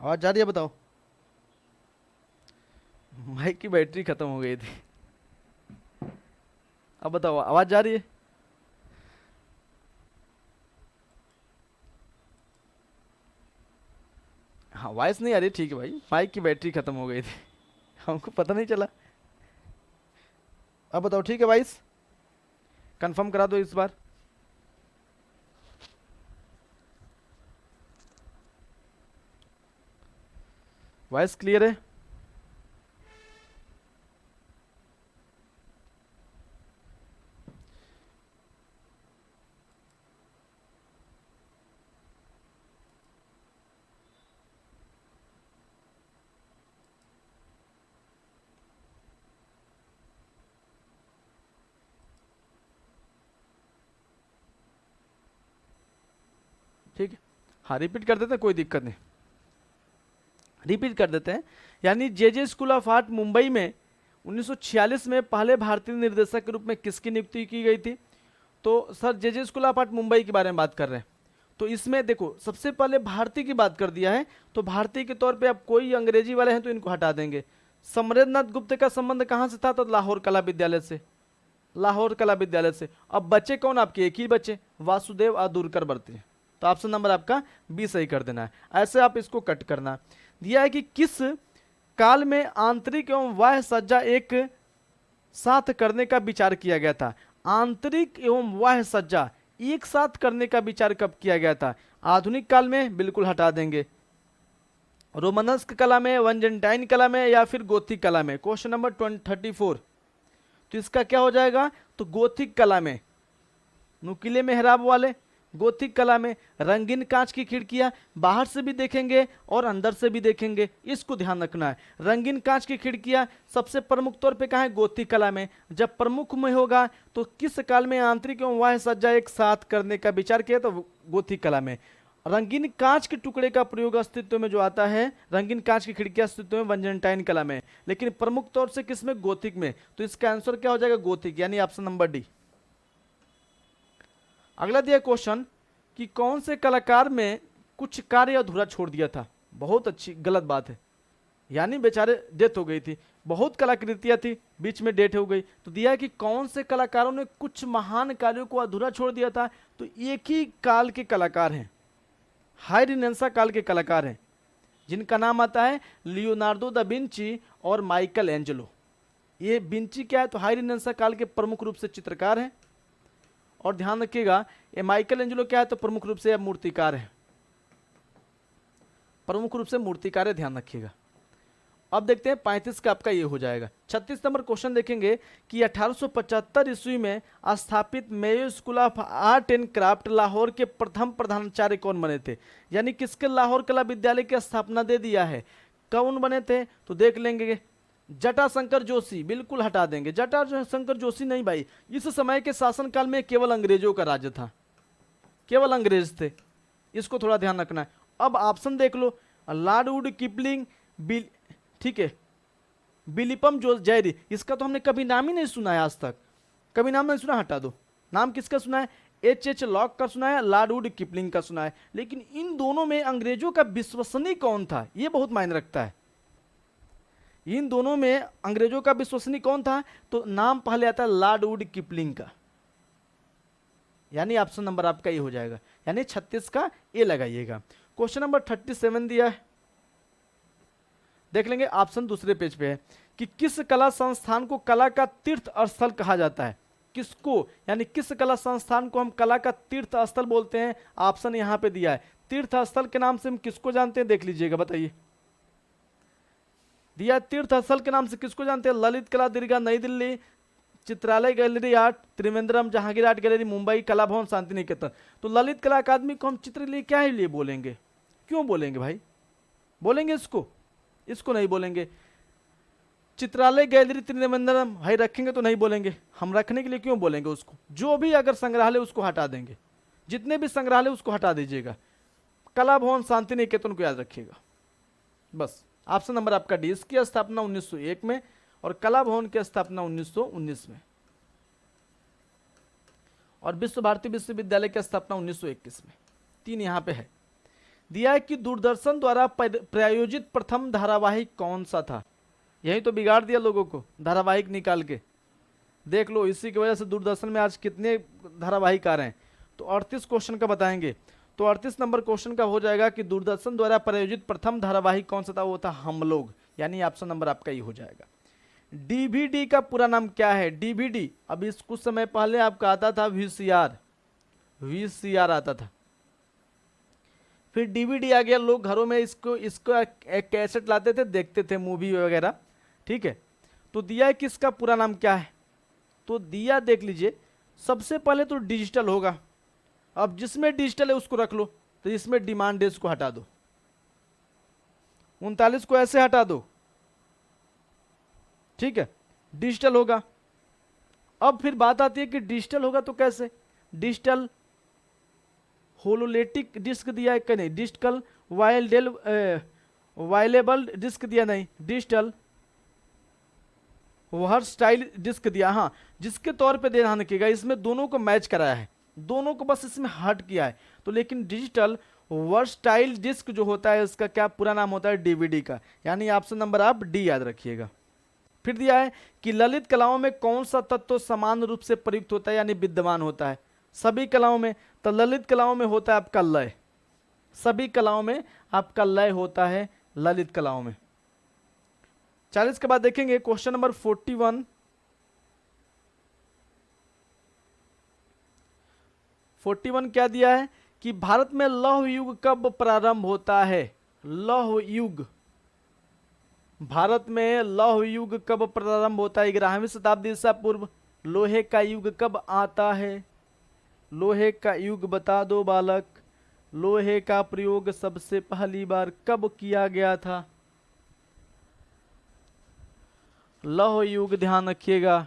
आवाज जा रही है, बताओ। माइक की बैटरी खत्म हो गई थी। अब बताओ, आवाज जा रही है? हाँ, वॉइस नहीं आ रही, ठीक है भाई, माइक की बैटरी खत्म हो गई थी। हमको पता नहीं चला। अब बताओ, ठीक है वॉइस? कंफर्म करा दो इस बार। वॉइस क्लियर है? ठीक है, हाँ रिपीट कर देते हैं, कोई दिक्कत नहीं, रिपीट कर देते हैं। यानी जे स्कूल ऑफ आर्ट मुंबई में 1946 में पहले भारतीय निर्देशक के रूप में किसकी नियुक्ति की गई थी? तो sir J school of art Mumbai के बारे में बात कर रहे हैं। तो इसमें देखो, सबसे पहले भारतीय की बात कर दिया है, तो भारतीय के तौर पे अब कोई अंग्रेजी वाले हैं तो इनको हटा देंगे। समरेंद्रनाथ गुप्त का संबंध कहाँ से था? तो लाहौर कला विद्यालय से, लाहौर कला विद्यालय से। अब बच्चे कौन आपके? एक ही बच्चे, वासुदेव आदुरकर बरते हैं। तो ऑप्शन नंबर आपका बी सही कर देना है। ऐसे आप इसको कट करना। दिया है कि किस काल में आंतरिक एवं बाह्य सज्जा एक साथ करने का विचार किया गया था? आंतरिक एवं बाह्य सज्जा एक साथ करने का विचार कब किया गया था? आधुनिक काल में, बिल्कुल हटा देंगे। रोमनस्क कला में, वंजनटाइन कला में, या फिर गोथिक कला में? Question number 34। तो इसका क्या हो जाएगा? तो गोथिक कला में, नुकीले मेहराब वाले गोथिक कला में। रंगीन कांच की खिड़कियां बाहर से भी देखेंगे और अंदर से भी देखेंगे, इसको ध्यान रखना है। रंगीन कांच की खिड़कियां सबसे प्रमुख तौर पे कहाँ है? गोथिक कला में। जब प्रमुख में होगा तो किस काल में आंतरिक एवं बाह्य सज्जा एक साथ करने का विचार किया? तो गोथिक कला में। रंगीन कांच के टुकड़े का प्रयोग अस्तित्व में जो आता है, रंगीन कांच की खिड़कियां अस्तित्व में वंजनटाइन कला में, लेकिन प्रमुख तौर से किसमें? गोथिक में। तो इसका आंसर क्या हो जाएगा? गोथिक, यानी ऑप्शन नंबर डी। अगला दिया क्वेश्चन कि कौन से कलाकार में कुछ कार्य अधूरा छोड़ दिया था? बहुत अच्छी गलत बात है, यानी बेचारे डेथ हो गई थी, बहुत कलाकृतियां थी, बीच में डेथ हो गई। तो दिया है कि कौन से कलाकारों ने कुछ महान कार्यों को अधूरा छोड़ दिया था? तो एक ही काल के कलाकार हैं, हाई रिनेंसा काल के कलाकार हैं, जिनका नाम आता है लियोनार्डो दा विंची और माइकल एंजेलो। ये विंची क्या है? तो हाई रिनेंसा काल के प्रमुख रूप से चित्रकार हैं। और ध्यान रखिएगा, ये माइकल एंजेलो क्या है? तो प्रमुख रूप से मूर्तिकार है, प्रमुख रूप से मूर्तिकार है, ध्यान रखिएगा। अब देखते हैं 35 का आपका ये हो जाएगा। 36 नंबर क्वेश्चन देखेंगे कि 1875 ईस्वी में स्थापित Mayo school of art and craft Lahore के प्रथम प्रधानाचार्य कौन बने थे? यानी किसके लाहौर कला विद्यालय की स्थापना दे दिया है, कौन बने थे? तो देख लेंगे, जटाशंकर जोशी, बिल्कुल हटा देंगे। जटाशंकर जोशी नहीं भाई, इस समय के शासनकाल में केवल अंग्रेजों का राज्य था, केवल अंग्रेज थे, इसको थोड़ा ध्यान रखना है। अब ऑप्शन देख लो, लॉर्ड वुड किपलिंग, ठीक है, बिलिपम जो जैरी, इसका तो हमने कभी नाम ही नहीं सुना है आज तक, कभी नाम नहीं सुना, हटा दो। नाम किसका सुना है? एच लॉक का सुना है, लॉर्ड वुड किपलिंग का सुना है, लेकिन इन दोनों में अंग्रेजों का विश्वसनीय कौन था? ये बहुत मायने रखता है। इन दोनों में अंग्रेजों का विश्वसनीय कौन था? तो नाम पहले आता है लॉर्ड वुड किपलिंग का, यानी ऑप्शन नंबर आपका ये हो जाएगा, यानी 36 का ए लगाइएगा। क्वेश्चन नंबर 37 दिया है, देख लेंगे, ऑप्शन दूसरे पेज पे है कि किस कला संस्थान को कला का तीर्थ स्थल कहा जाता है? किसको, यानी किस कला संस्थान को हम कला का तीर्थ स्थल बोलते हैं? ऑप्शन यहां पे दिया है। तीर्थ स्थल के नाम से हम किसको जानते हैं? देख लीजिएगा, बताइए। दिया तीर्थ स्थल के नाम से किसको जानते हैं? Lalit Kala Dirgha Nai Delhi, Chitralaya gallery art Trivandrum, Jehangir art gallery Mumbai, Kala Bhavan Shanti Niketan. तो ललित कला अकादमी को हम चित्र लिए क्या है लिए बोलेंगे? क्यों बोलेंगे भाई? बोलेंगे इसको? इसको नहीं बोलेंगे। चित्रालय गैलरी त्रिवेंद्रम भाई रखेंगे तो नहीं बोलेंगे, हम रखने के लिए क्यों बोलेंगे उसको? जो भी अगर संग्रहालय उसको हटा देंगे, जितने भी संग्रहालय उसको हटा दीजिएगा, कला भवन शांति निकेतन को याद रखिएगा बस। ऑप्शन नंबर आपका डी, इसकी स्थापना 1901 में और कला भवन की स्थापना 1919 में, और विश्व भारती विश्वविद्यालय की स्थापना 1921 में। 3 यहाँ पे है। दिया है कि दूरदर्शन द्वारा प्रायोजित प्रथम धारावाहिक कौन सा था। यही तो बिगाड़ दिया लोगों को, धारावाहिक निकाल के। देख लो इसी की वजह से दूरदर्शन में आज कितने धारावाहिक आ रहे हैं। तो 38 क्वेश्चन का बताएंगे। तो 38 नंबर क्वेश्चन का हो जाएगा कि दूरदर्शन द्वारा प्रायोजित प्रथम धारावाहिक कौन सा था, वो था हम लोग, यानी ऑप्शन नंबर आपका ये हो जाएगा। डीवीडी का पूरा नाम क्या है? डीवीडी अभी कुछ समय पहले आपका आता था वीसीआर, वीसीआर आता था, फिर डीवीडी आ गया। लोग घरों में इसको एक कैसेट लाते थे, देखते थे मूवी वगैरह, ठीक है। तो दिया है कि इसका पूरा नाम क्या है, तो दिया देख लीजिए। सबसे पहले तो डिजिटल होगा, अब जिसमें डिजिटल है उसको रख लो, तो इसमें डिमांड डेज को हटा दो, 39 को ऐसे हटा दो, ठीक है, डिजिटल होगा। अब फिर बात आती है कि डिजिटल होगा तो कैसे, डिजिटल होलोलेटिक डिस्क दिया है कि नहीं, डिजिटल वायलेबल डिस्क दिया नहीं, डिजिटल वर्सटाइल डिस्क दिया। हाँ, जिसके तौर पे ध्यान रखिएगा इसमें दोनों को मैच कराया है, दोनों को बस इसमें हट किया है। तो लेकिन डिजिटल वर्सटाइल डिस्क जो होता है इसका क्या पूरा नाम होता है, डीवीडी का, यानी ऑप्शन नंबर आप डी याद रखिएगा। फिर दिया है कि ललित कलाओं में कौन सा तत्व समान रूप से प्रयुक्त होता है, यानी विद्यमान होता है सभी कलाओं में। तो ललित कलाओं में होता है आपका लय, सभी कलाओं में आपका लय होता है ललित कलाओं में। 40 के बाद देखेंगे क्वेश्चन नंबर 41। 41 क्या दिया है कि भारत में लौह युग कब प्रारंभ होता है। लौह युग, भारत में लौह युग कब प्रारंभ होता है, 11वीं शताब्दी ईसा पूर्व। लोहे का युग कब आता है, लोहे का युग बता दो बालक। लोहे का प्रयोग सबसे पहली बार कब किया गया था। लौह युग ध्यान रखिएगा।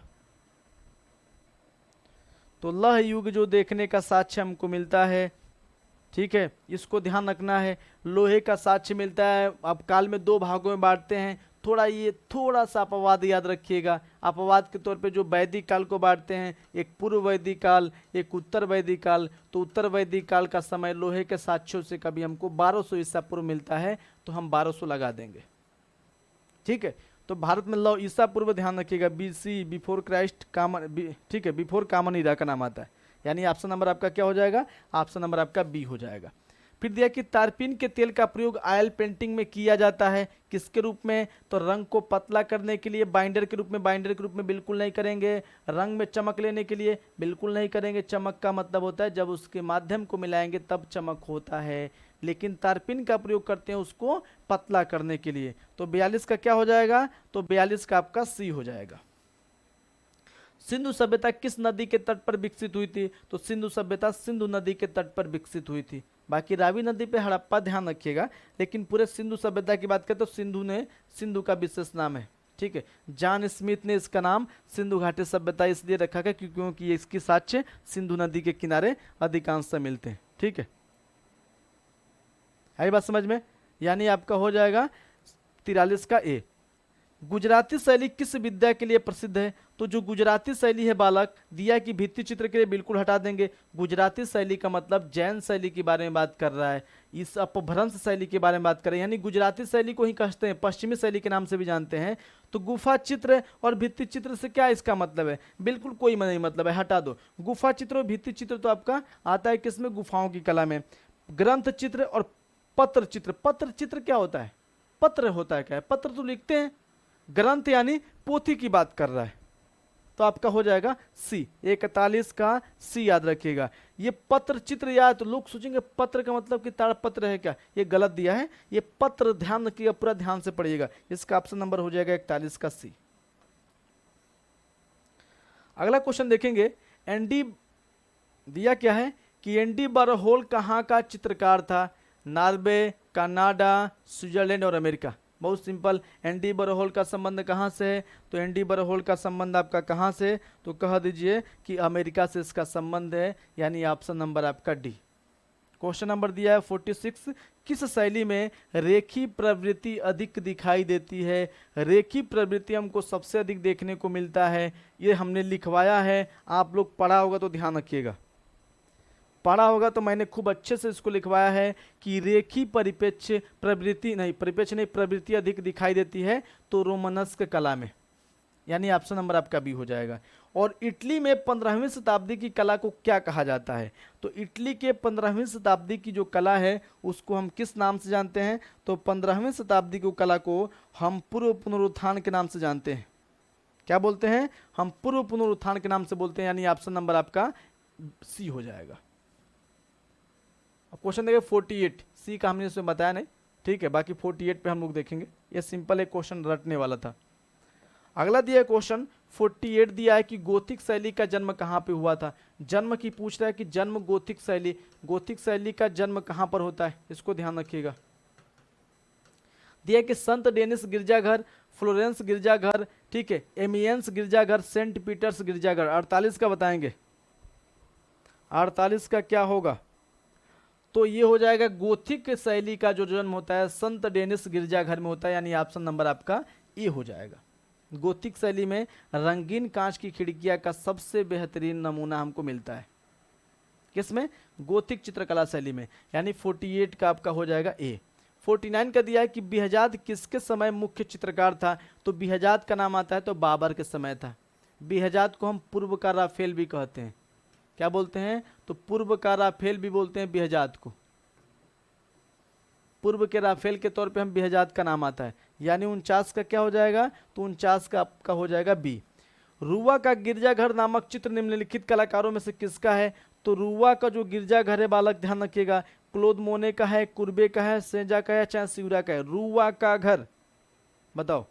तो लौह युग जो देखने का साक्ष्य हमको मिलता है, ठीक है, इसको ध्यान रखना है। लोहे का साक्ष्य मिलता है, अब काल में 2 भागों में बांटते हैं। थोड़ा सा अपवाद याद रखिएगा। अपवाद के तौर पे जो वैदिक काल को बांटते हैं, एक पूर्व वैदिक काल, एक उत्तर वैदिक काल। तो उत्तर वैदिक काल का समय लोहे के साक्ष्यों से कभी हमको 1200 ईसा पूर्व मिलता है, तो हम 1200 लगा देंगे, ठीक है। तो भारत में लौह ईसा पूर्व ध्यान रखिएगा, बीसी बिफोर क्राइस्ट कामन, ठीक है, बिफोर कामन ईरा का नाम आता है, यानी ऑप्शन नंबर आपका क्या हो जाएगा, ऑप्शन नंबर आपका बी हो जाएगा। फिर दिया कि तारपीन के तेल का प्रयोग ऑयल पेंटिंग में किया जाता है, किसके रूप में, तो रंग को पतला करने के लिए, बाइंडर के रूप में। बाइंडर के रूप में बिल्कुल नहीं करेंगे। रंग में चमक लेने के लिए बिल्कुल नहीं करेंगे। चमक का मतलब होता है जब उसके माध्यम को मिलाएंगे तब चमक होता है, लेकिन तारपीन का प्रयोग करते हैं उसको पतला करने के लिए। तो 42 का क्या हो जाएगा, तो 42 का आपका सी हो जाएगा। सिंधु सभ्यता किस नदी के तट पर विकसित हुई थी, तो सिंधु सभ्यता सिंधु नदी के तट पर विकसित हुई थी। बाकी रावी नदी पे हड़प्पा ध्यान रखिएगा, लेकिन पूरे सिंधु सभ्यता की बात करें तो सिंधु का विशेष नाम है, ठीक है। जॉन स्मिथ ने इसका नाम सिंधु घाटी सभ्यता इसलिए रखा है क्योंकि इसकी साक्ष्य सिंधु नदी के किनारे अधिकांशतः मिलते हैं, ठीक है। आई बात समझ में, यानी आपका हो जाएगा 43 का ए। गुजराती शैली किस विद्या के लिए प्रसिद्ध है, तो जो गुजराती शैली है बालक, दिया कि भित्ति चित्र के लिए बिल्कुल हटा देंगे। गुजराती शैली का मतलब जैन शैली के बारे में बात कर रहा है, इस अपभ्रंश शैली के बारे में बात कर रहे हैं, यानी गुजराती शैली को ही कहते हैं, पश्चिमी शैली के नाम से भी जानते हैं। तो गुफा चित्र और भित्ति चित्र से क्या इसका मतलब है, बिल्कुल कोई नहीं मतलब है, हटा दो। गुफा चित्र और भित्ति चित्र तो आपका आता है किसमें, गुफाओं की कला में। ग्रंथ चित्र और पत्र चित्र, पत्र चित्र क्या होता है, पत्र होता है क्या है, पत्र तो लिखते हैं, ग्रंथ यानी पोथी की बात कर रहा है। तो आपका हो जाएगा सी, 41 का सी याद रखिएगा। ये पत्र चित्र याद, तो लोग सोचेंगे पत्र का मतलब कि ताड़पत्र है क्या, ये गलत दिया है, ये पत्र ध्यान रखिएगा, पूरा ध्यान से पढ़िएगा। इसका ऑप्शन नंबर हो जाएगा 41 का सी। अगला क्वेश्चन देखेंगे, एंडी दिया क्या है कि एंडी वारहोल कहाँ का चित्रकार था, नॉर्वे, कनाडा, स्विट्जरलैंड और अमेरिका। बहुत सिंपल, एंडी वारहोल का संबंध कहाँ से है, तो एंडी वारहोल का संबंध आपका कहाँ से, तो कह दीजिए कि अमेरिका से इसका संबंध है, यानी ऑप्शन नंबर आपका डी। क्वेश्चन नंबर दिया है 46, किस शैली में रेखी प्रवृत्ति अधिक दिखाई देती है। रेखी प्रवृत्ति हमको सबसे अधिक देखने को मिलता है, ये हमने लिखवाया है, आप लोग पढ़ा होगा तो ध्यान रखिएगा। पढ़ा होगा तो मैंने खूब अच्छे से इसको लिखवाया है कि रेखी परिप्रेक्ष्य प्रवृत्ति नहीं, परिप्रेक्ष्य नहीं, प्रवृत्ति अधिक दिखाई देती है तो रोमनस्क कला में, यानी ऑप्शन नंबर आपका बी हो जाएगा। और इटली में 15वीं शताब्दी की कला को क्या कहा जाता है? तो इटली के 15वीं शताब्दी की जो कला है उसको हम किस नाम से जानते हैं? तो 15वीं शताब्दी की कला को हम पूर्व पुनरुत्थान के नाम से जानते हैं। क्या बोलते हैं? हम पूर्व पुनरुत्थान के नाम से बोलते हैं, यानी ऑप्शन नंबर आपका सी हो जाएगा। अब क्वेश्चन देखिए 48, सी का हमने इसमें बताया नहीं, ठीक है, बाकी 48 पे हम लोग देखेंगे। ये सिंपल एक क्वेश्चन रटने वाला था। अगला दिया क्वेश्चन 48 दिया है कि गोथिक शैली का जन्म कहाँ पे हुआ था। जन्म की पूछ रहा है कि जन्म गोथिक शैली का जन्म कहाँ पर होता है, इसको ध्यान रखिएगा। दिया कि संत डेनिस गिरजाघर, फ्लोरेंस गिरजाघर, ठीक है, एमियंस गिरजाघर, सेंट पीटर्स गिरजाघर। 48 का बताएंगे, 48 का क्या होगा? तो ये हो जाएगा गोथिक शैली का जो जन्म होता है संत डेनिस गिरजाघर में होता है, यानी ऑप्शन नंबर आपका ए हो जाएगा। गोथिक शैली में रंगीन कांच की खिड़कियां का सबसे बेहतरीन नमूना हमको मिलता है। किसमें? गोथिक चित्रकला शैली में, यानी 48 का आपका हो जाएगा ए। 49 का दिया है कि बेहजाद किसके समय मुख्य चित्रकार था। तो बेहजाद का नाम आता है तो बाबर के समय था। बेहजाद को हम पूर्व का राफेल भी कहते हैं। क्या बोलते हैं? तो पूर्व का राफेल भी बोलते हैं बेहजाद को। पूर्व के राफेल के तौर पे हम बेहजाद का नाम आता है, यानी 49 का क्या हो जाएगा? तो 49 का आपका हो जाएगा बी। रुआ का गिरजाघर नामक चित्र निम्नलिखित कलाकारों में से किसका है? तो रुआ का जो गिरजाघर है बालक ध्यान रखिएगा, क्लोद मोने का है, कुर्बे का है, सेजा का है, चाहे सिउरा का है। रुआ का घर बताओ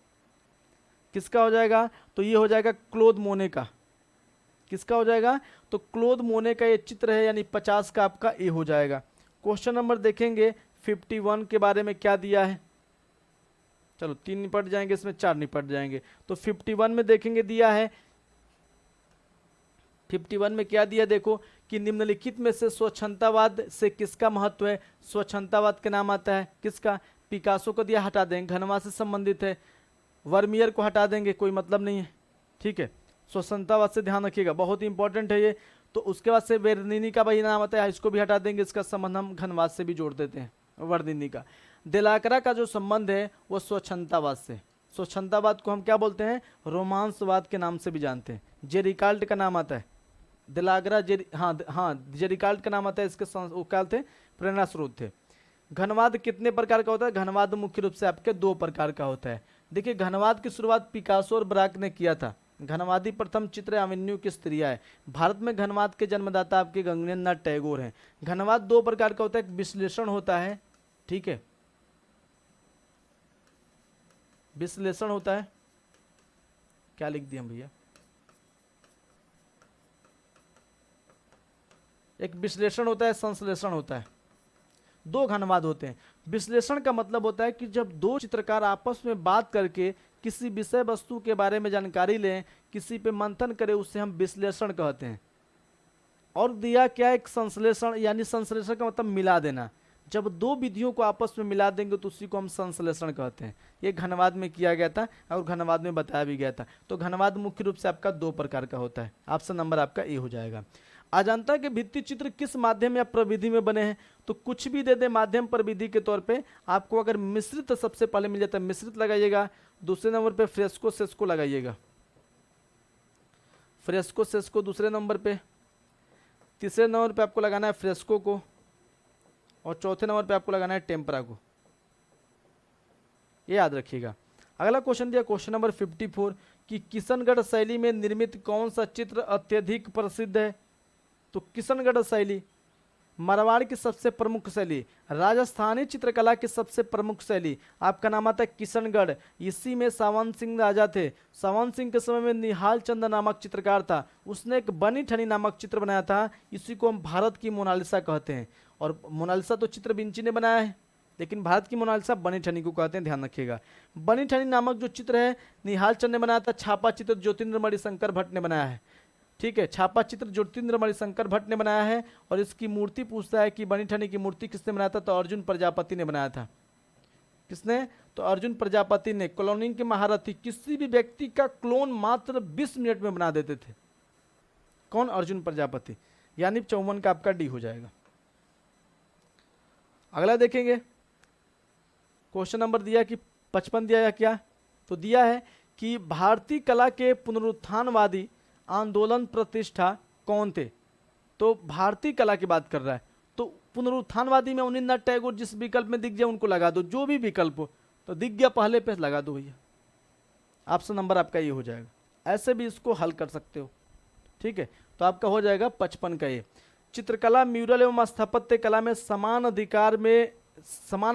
किसका हो जाएगा? तो ये हो जाएगा क्लोद मोने का। किसका हो जाएगा? तो क्लोद मोने का ये चित्र है, यानी 50 का आपका ए हो जाएगा। क्वेश्चन नंबर देखेंगे 51 के बारे में क्या दिया है। चलो 3 निपट जाएंगे, इसमें 4 निपट जाएंगे। तो 51 में देखेंगे दिया है, 51 में क्या दिया देखो कि निम्नलिखित में से स्वच्छंदतावाद से किसका महत्व है। स्वच्छंदतावाद के नाम आता है किसका? पिकासो को दिया, हटा देंगे, घनवा से संबंधित है। वर्मियर को हटा देंगे, कोई मतलब नहीं है, ठीक है। स्वच्छंदतावाद से ध्यान रखिएगा, बहुत इंपॉर्टेंट है ये। तो उसके बाद से बेर्निनी का वही नाम आता है, इसको भी हटा देंगे, इसका संबंध हम घनवाद से भी जोड़ देते हैं, वर्निनी का। देलाकरा का जो संबंध है वो स्वच्छंदतावाद से। स्वच्छंदतावाद को हम क्या बोलते हैं? रोमांसवाद के नाम से भी जानते हैं। जेरिकाल्ट का नाम आता है, दिलागरा जेरिकाल्ट का नाम आता है, इसके वो क्या थे? प्रेरणा स्रोत थे। घनवाद कितने प्रकार का होता है? घनवाद मुख्य रूप से आपके 2 प्रकार का होता है। देखिए घनवाद की शुरुआत पिकासो और ब्राक ने किया था। घनवादी प्रथम चित्र अवेन्यू की स्त्रियां है। भारत में घनवाद के जन्मदाता आपके गगनेन्द्र नाथ टैगोर हैं। घनवाद 2 प्रकार का होता है, एक विश्लेषण होता है, ठीक है, विश्लेषण होता है, क्या लिख दिया भैया, एक विश्लेषण होता है, संश्लेषण होता है। 2 घनवाद होते हैं। विश्लेषण का मतलब होता है कि जब 2 चित्रकार आपस में बात करके किसी विषय वस्तु के बारे में जानकारी लें, किसी पे मंथन करें, उससे हम विश्लेषण कहते हैं। और दिया क्या? एक संश्लेषण, यानी संश्लेषण का मतलब मिला देना। जब 2 विधियों को आपस में मिला देंगे तो उसी को हम संश्लेषण कहते हैं। ये घनवाद में किया गया था और घनवाद में बताया भी गया था। तो घनवाद मुख्य रूप से आपका 2 प्रकार का होता है। ऑप्शन नंबर आपका ए हो जाएगा। अजंता के भित्ति चित्र किस माध्यम या प्रविधि में बने हैं? तो कुछ भी दे दे माध्यम प्रविधि के तौर पे। आपको अगर मिश्रित सबसे पहले मिल जाता है, मिश्रित लगाइएगा। दूसरे नंबर पे फ्रेस्को सेस्को लगाइएगा, फ्रेस्को सेस्को दूसरे नंबर पे। तीसरे नंबर पे आपको लगाना है फ्रेस्को को, और चौथे नंबर पे आपको लगाना है टेम्परा को। ये याद रखिएगा। अगला क्वेश्चन दिया क्वेश्चन नंबर 54 कि किशनगढ़ शैली में निर्मित कौन सा चित्र अत्यधिक प्रसिद्ध है? तो किशनगढ़ शैली मारवाड़ की सबसे प्रमुख शैली, राजस्थानी चित्रकला की सबसे प्रमुख शैली, आपका नाम आता है किशनगढ़। इसी में सावन सिंह राजा थे। सावन सिंह के समय में निहाल चंद नामक चित्रकार था, उसने एक बनी ठनी नामक चित्र बनाया था। इसी को हम भारत की मोनालिसा कहते हैं। और मोनालिसा तो चित्र विंची ने बनाया है, लेकिन भारत की मोनालिसा बनी ठनी को कहते हैं, ध्यान रखिएगा। बनी ठनी नामक जो चित्र है निहाल चंद ने बनाया था। छापा चित्र ज्योतिन्द्र मणिशंकर भट्ट ने बनाया है, ठीक है। छापा चित्र ज्योतिन्द्र मणिशंकर भट्ट ने बनाया है। और इसकी मूर्ति पूछता है कि बनी ठनी की मूर्ति किसने बनाया था? तो अर्जुन प्रजापति ने बनाया था। किसने? तो अर्जुन प्रजापति ने। क्लोनिंग के महारथी, किसी भी व्यक्ति का क्लोन मात्र 20 मिनट में बना देते थे। कौन? अर्जुन प्रजापति। यानी 54 का आपका डी हो जाएगा। अगला देखेंगे, क्वेश्चन नंबर दिया कि 55 दिया या क्या, तो दिया है कि भारतीय कला के पुनरुत्थानवादी आंदोलन प्रतिष्ठा कौन थे। तो भारतीय कला की बात कर रहा है, तो पुनरुत्थानवादी में अवनींद्रनाथ टैगोर जिस विकल्प में दिख जाए उनको लगा दो, जो भी विकल्प हो, तो दिख गया पहले पे लगा दो भैया, ऑप्शन नंबर आपका ये हो जाएगा। ऐसे भी इसको हल कर सकते हो, ठीक है। तो आपका हो जाएगा 55 का ये। चित्रकला, म्यूरल एवं स्थापत्य कला में समान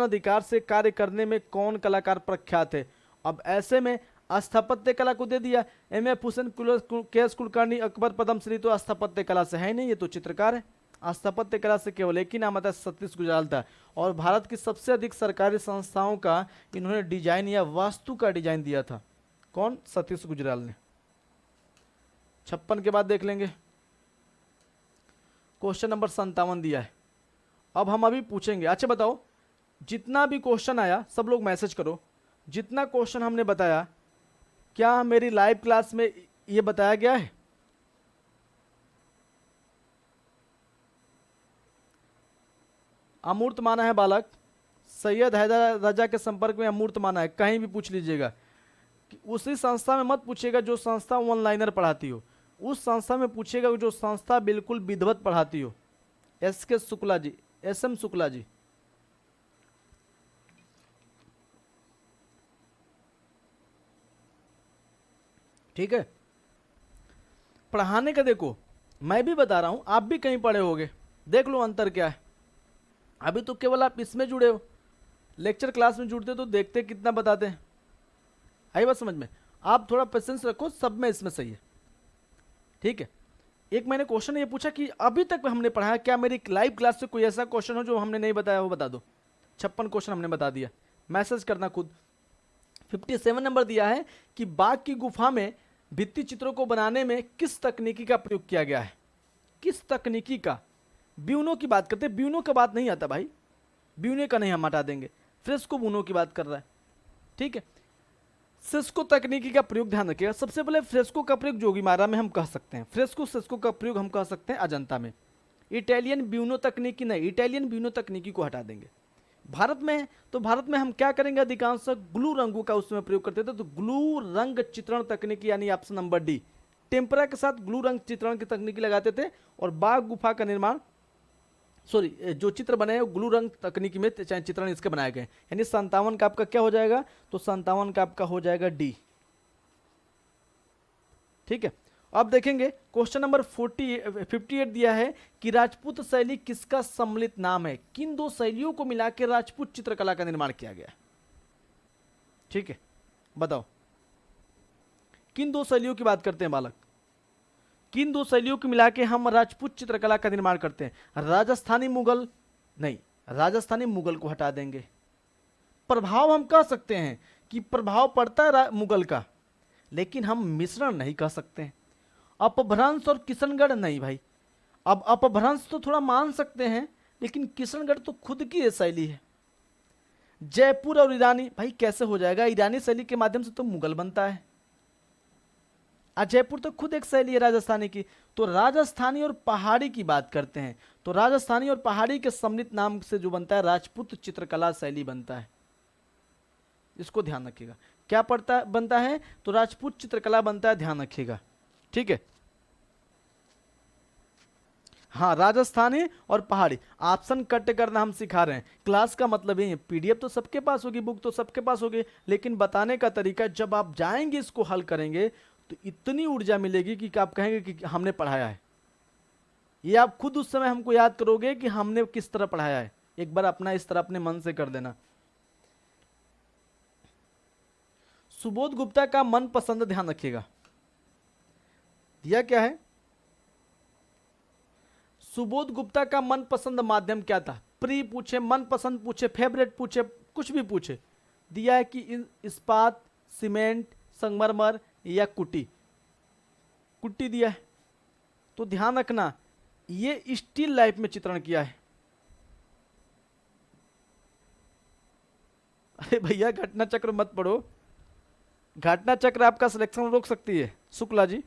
अधिकार से कार्य करने में कौन कलाकार प्रख्यात है। अब ऐसे में स्थापत्य कला को दे दिया, M.F. हुसैन, के.एस. कुलकर्णी, अकबर, पद्मश्री, तो स्थापत्य कला से है नहीं, ये तो चित्रकार है। स्थापत्य कला से केवल एक ही नाम आता है, सतीश गुजराल था। और भारत की सबसे अधिक सरकारी संस्थाओं का इन्होंने डिजाइन या वास्तु का डिजाइन दिया था, कौन, सतीश गुजराल ने। 56 के बाद देख लेंगे, क्वेश्चन नंबर 57 दिया है। अब हम अभी पूछेंगे, अच्छा बताओ जितना भी क्वेश्चन आया सब लोग मैसेज करो, जितना क्वेश्चन हमने बताया क्या मेरी लाइव क्लास में ये बताया गया है। अमूर्त माना है बालक, सैयद हैदर राजा के संपर्क में अमूर्त माना है, कहीं भी पूछ लीजिएगा। उसी संस्था में मत पूछिएगा जो संस्था वन लाइनर पढ़ाती हो, उस संस्था में पूछिएगा जो संस्था बिल्कुल विधिवत पढ़ाती हो। S.K. शुक्ला जी, S.M. शुक्ला जी, ठीक है। पढ़ाने का देखो, मैं भी बता रहा हूं, आप भी कहीं पढ़े होगे, देख लो अंतर क्या है। अभी तो केवल आप इसमें जुड़े हो, लेक्चर क्लास में जुड़ते तो देखते कितना बताते हैं, आई बात समझ में। आप थोड़ा पेशेंस रखो, सब में इसमें सही है, ठीक है। एक मैंने क्वेश्चन ये पूछा कि अभी तक हमने पढ़ाया, क्या मेरी लाइव क्लास से कोई ऐसा क्वेश्चन हो जो हमने नहीं बताया वो बता दो। 56 क्वेश्चन हमने बता दिया, मैसेज करना खुद। 57 नंबर दिया है कि बाघ की गुफा में भित्ति चित्रों को बनाने में किस तकनीकी का प्रयोग किया गया है। किस तकनीकी का, ब्यूनो की बात करते हैं, ब्यूनो का बात नहीं आता भाई, ब्यूनो का नहीं, हम हटा देंगे, फ्रेस्को ब्यूनो की बात कर रहा है, ठीक है। फ्रेस्को तकनीकी का प्रयोग ध्यान रखिएगा। सबसे पहले फ्रेस्को का प्रयोग जोगीमारा में हम कह सकते हैं, फ्रेस्को का प्रयोग हम कह सकते हैं अजंता में। इटालियन ब्यूनो तकनीकी नहीं, इटालियन ब्यूनो तकनीकी को हटा देंगे। भारत में है तो भारत में हम क्या करेंगे, अधिकांश ग्लू रंगों का उसमें प्रयोग करते थे, तो ग्लू रंग चित्रण तकनीकी यानी ऑप्शन नंबर डी, टेम्परा के साथ ग्लू रंग चित्रण की तकनीकी लगाते थे। और बाघ गुफा का निर्माण, सॉरी, जो चित्र बने हैं ग्लू रंग तकनीकी में चित्रण इसके बनाए गए, यानी 57 का आपका क्या हो जाएगा, तो 57 का आपका हो जाएगा डी, ठीक है। अब देखेंगे क्वेश्चन नंबर 58 दिया है कि राजपूत शैली किसका सम्मिलित नाम है। किन दो शैलियों को मिलाकर राजपूत चित्रकला का निर्माण किया गया, ठीक है, बताओ किन दो शैलियों की बात करते हैं बालक, किन दो शैलियों को मिला के हम राजपूत चित्रकला का निर्माण करते हैं। राजस्थानी मुगल नहीं, राजस्थानी मुगल को हटा देंगे। प्रभाव हम कह सकते हैं कि प्रभाव पड़ता है मुगल का, लेकिन हम मिश्रण नहीं कह सकते हैं। अपभ्रंश और किशनगढ़ नहीं भाई, अब अपभ्रंश तो थोड़ा मान सकते हैं, लेकिन किशनगढ़ तो खुद की ये शैली है। जयपुर और ईरानी, भाई कैसे हो जाएगा, ईरानी शैली के माध्यम से तो मुगल बनता है, जयपुर तो खुद एक शैली है राजस्थानी की। तो राजस्थानी और पहाड़ी की बात करते हैं, तो राजस्थानी और पहाड़ी के सम्मिलित नाम से जो बनता है राजपूत चित्रकला शैली बनता है, इसको ध्यान रखिएगा। क्या बनता है, तो राजपूत चित्रकला बनता है, ध्यान रखिएगा, ठीक है। हाँ, राजस्थानी और पहाड़ी, ऑप्शन कट करना हम सिखा रहे हैं। क्लास का मतलब ये है, पीडीएफ तो सबके पास होगी, बुक तो सबके पास होगी, लेकिन बताने का तरीका, जब आप जाएंगे इसको हल करेंगे तो इतनी ऊर्जा मिलेगी कि आप कहेंगे कि हमने पढ़ाया है। ये आप खुद उस समय हमको याद करोगे कि हमने किस तरह पढ़ाया है। एक बार अपना इस तरह अपने मन से कर देना। सुबोध गुप्ता का मनपसंद, ध्यान रखिएगा, दिया क्या है, सुबोध गुप्ता का मनपसंद माध्यम क्या था। प्री पूछे, मनपसंद पूछे, फेवरेट पूछे, कुछ भी पूछे, दिया है कि इस्पात, सीमेंट, संगमरमर या कुटी, कुट्टी दिया है। तो ध्यान रखना ये स्टिल लाइफ में चित्रण किया है। अरे भैया घटना चक्र मत पढ़ो, घटना चक्र आपका सिलेक्शन रोक सकती है शुक्ला जी,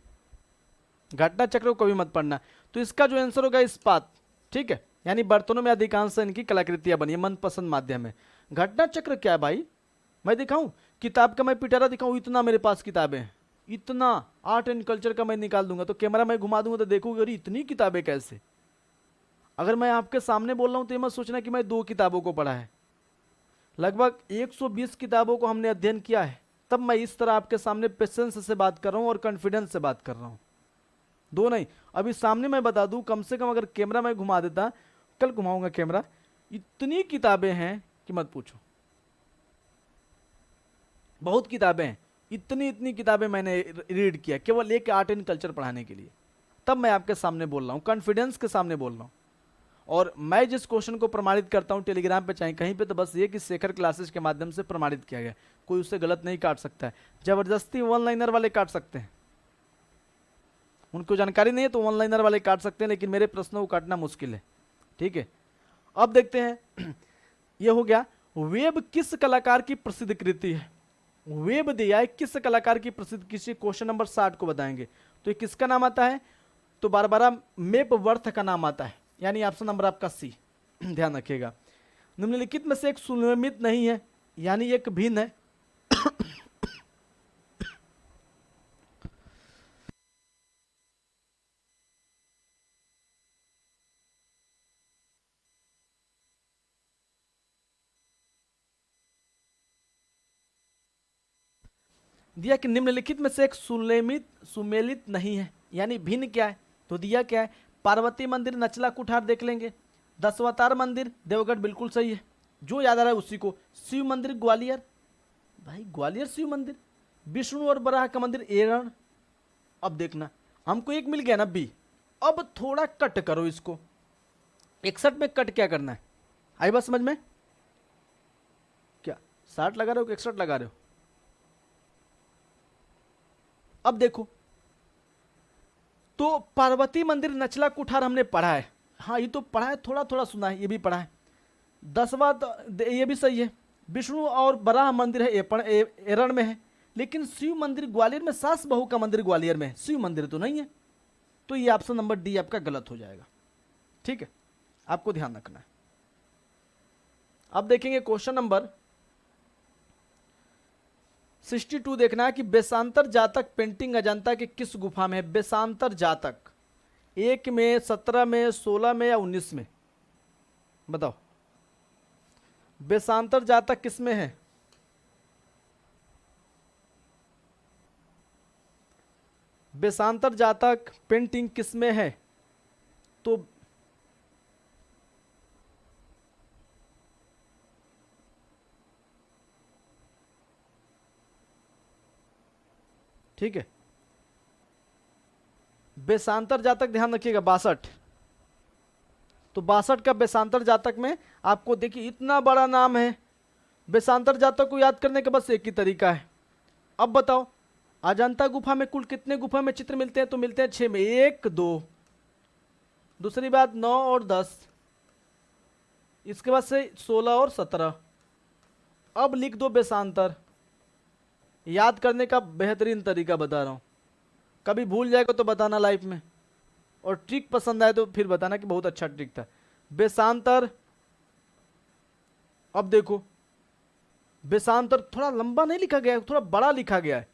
घटना चक्र को कभी मत पढ़ना। तो इसका जो आंसर होगा इस्पात। ठीक है, यानी बर्तनों में अधिकांश इनकी कलाकृतियां बनी है, मनपसंद माध्यम है। घटना चक्र क्या है भाई, मैं दिखाऊं किताब का, मैं पिटारा दिखाऊं, इतना मेरे पास किताबें हैं, इतना आर्ट एंड कल्चर का मैं निकाल दूंगा, तो कैमरा मैं घुमा दूंगा तो देखोगे अरे इतनी किताबें कैसे। अगर मैं आपके सामने बोल रहा हूं तो ये मत सोचना कि मैं 2 किताबों को पढ़ा है, लगभग 120 किताबों को हमने अध्ययन किया है, तब मैं इस तरह आपके सामने पेशेंस से बात कर रहा हूं और कॉन्फिडेंस से बात कर रहा हूं। 2 नहीं, अभी सामने मैं बता दूं, कम से कम अगर कैमरा मैं घुमा देता, कल घुमाऊंगा कैमरा, इतनी किताबें हैं कि मत पूछो, बहुत किताबें हैं, इतनी इतनी किताबें मैंने रीड किया केवल एक आर्ट एंड कल्चर पढ़ाने के लिए। तब मैं आपके सामने बोल रहा हूँ, कॉन्फिडेंस के सामने बोल रहा हूँ। और मैं जिस क्वेश्चन को प्रमाणित करता हूँ टेलीग्राम पे चाहे कहीं पे, तो बस ये कि शेखर क्लासेस के माध्यम से प्रमाणित किया गया, कोई उससे गलत नहीं काट सकता है। जबरदस्ती वन लाइनर वाले काट सकते हैं, उनको जानकारी नहीं है तो वन लाइनर वाले काट सकते हैं, लेकिन मेरे प्रश्नों को काटना मुश्किल है। ठीक है, अब देखते हैं ये हो गया, वेब किस कलाकार की प्रसिद्ध कृति है। वेब दिया है, किस कलाकार की प्रसिद्ध, किसी क्वेश्चन नंबर 60 को बताएंगे, तो ये किसका नाम आता है, तो बारबारा मेपवर्थ का नाम आता है, यानी ऑप्शन नंबर आपका सी। ध्यान रखिएगा, निम्नलिखित में से एक सुनियमित नहीं है, यानी एक भिन्न है। दिया कि निम्नलिखित में से एक सुमेलित नहीं है, यानी भिन्न क्या है, तो दिया क्या है, पार्वती मंदिर नचला कुठार देख लेंगे, दशावतार मंदिर देवगढ़ बिल्कुल सही है, जो याद आ रहा है उसी को। शिव मंदिर ग्वालियर, भाई ग्वालियर शिव मंदिर। विष्णु और बराह का मंदिर एरण। अब देखना हमको एक मिल गया ना बी, अब थोड़ा कट करो इसको, 61 में कट क्या करना है, आई बात समझ में, क्या 60 लगा रहे हो कि 61 लगा रहे हो। अब देखो, तो पार्वती मंदिर नचला कुठार हमने पढ़ा है, हाँ ये तो पढ़ा है, थोड़ा थोड़ा सुना है, ये भी पढ़ा है। 10वां ये भी सही है, विष्णु और बराह मंदिर है एरण में है, लेकिन शिव मंदिर ग्वालियर में, सास बहू का मंदिर ग्वालियर में है, शिव मंदिर तो नहीं है, तो ये ऑप्शन नंबर डी आपका गलत हो जाएगा। ठीक है, आपको ध्यान रखना है। अब देखेंगे क्वेश्चन नंबर 62 देखना है कि बेसांतर जातक पेंटिंग अजंता के किस गुफा में है। बेसांतर जातक 1 में, 17 में, 16 में या 19 में, बताओ बेसांतर जातक किस में है। बेसांतर जातक पेंटिंग किस में है, तो ठीक है, बेसांतर जातक ध्यान रखिएगा 62, तो 62 का बेसांतर जातक में आपको देखिए इतना बड़ा नाम है। बेसांतर जातक को याद करने का बस एक ही तरीका है। अब बताओ अजंता गुफा में कुल कितने गुफा में चित्र मिलते हैं, तो मिलते हैं 6 में, 1 2, दूसरी बात 9 और 10, इसके बाद से 16 और 17। अब लिख दो बेसांतर, याद करने का बेहतरीन तरीका बता रहा हूं, कभी भूल जाएगा तो बताना लाइफ में, और ट्रिक पसंद आए तो फिर बताना कि बहुत अच्छा ट्रिक था। बेसांतर, अब देखो बेसांतर थोड़ा लंबा नहीं लिखा गया है, थोड़ा बड़ा लिखा गया है।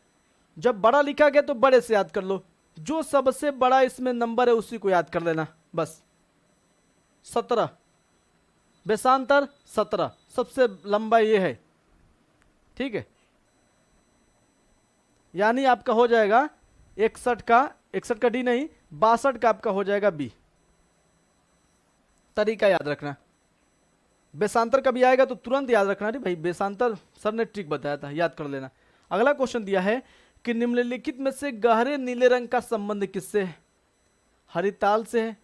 जब बड़ा लिखा गया तो बड़े से याद कर लो, जो सबसे बड़ा इसमें नंबर है उसी को याद कर लेना बस। 17 बेसांतर 17 सबसे लंबा ये है। ठीक है, यानी आपका हो जाएगा 61 का डी नहीं, 62 का आपका हो जाएगा बी। तरीका याद रखना, बेसांतर कभी आएगा तो तुरंत याद रखना, अरे भाई बेसांतर सर ने ट्रिक बताया था, याद कर लेना। अगला क्वेश्चन दिया है कि निम्नलिखित में से गहरे नीले रंग का संबंध किससे है। हरिताल से है,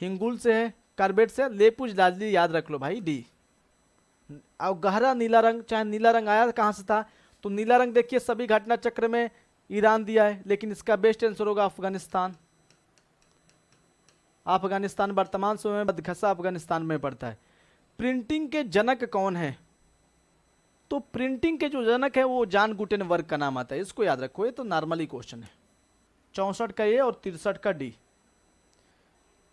हिंगुल से है, कार्बेट से, लेपुज लाजली, याद रख लो भाई डी। और गहरा नीला रंग, चाहे नीला रंग आया कहां से था, तो नीला रंग देखिए सभी घटना चक्र में ईरान दिया है, लेकिन इसका बेस्ट आंसर होगा अफगानिस्तान। अफगानिस्तान वर्तमान समय में बदखसा अफगानिस्तान में पड़ता है। प्रिंटिंग के जनक कौन है, तो प्रिंटिंग के जो जनक है वो जॉन गुटेनबर्ग का नाम आता है, इसको याद रखो, ये तो नॉर्मली क्वेश्चन है। 64 का ए और 63 का डी।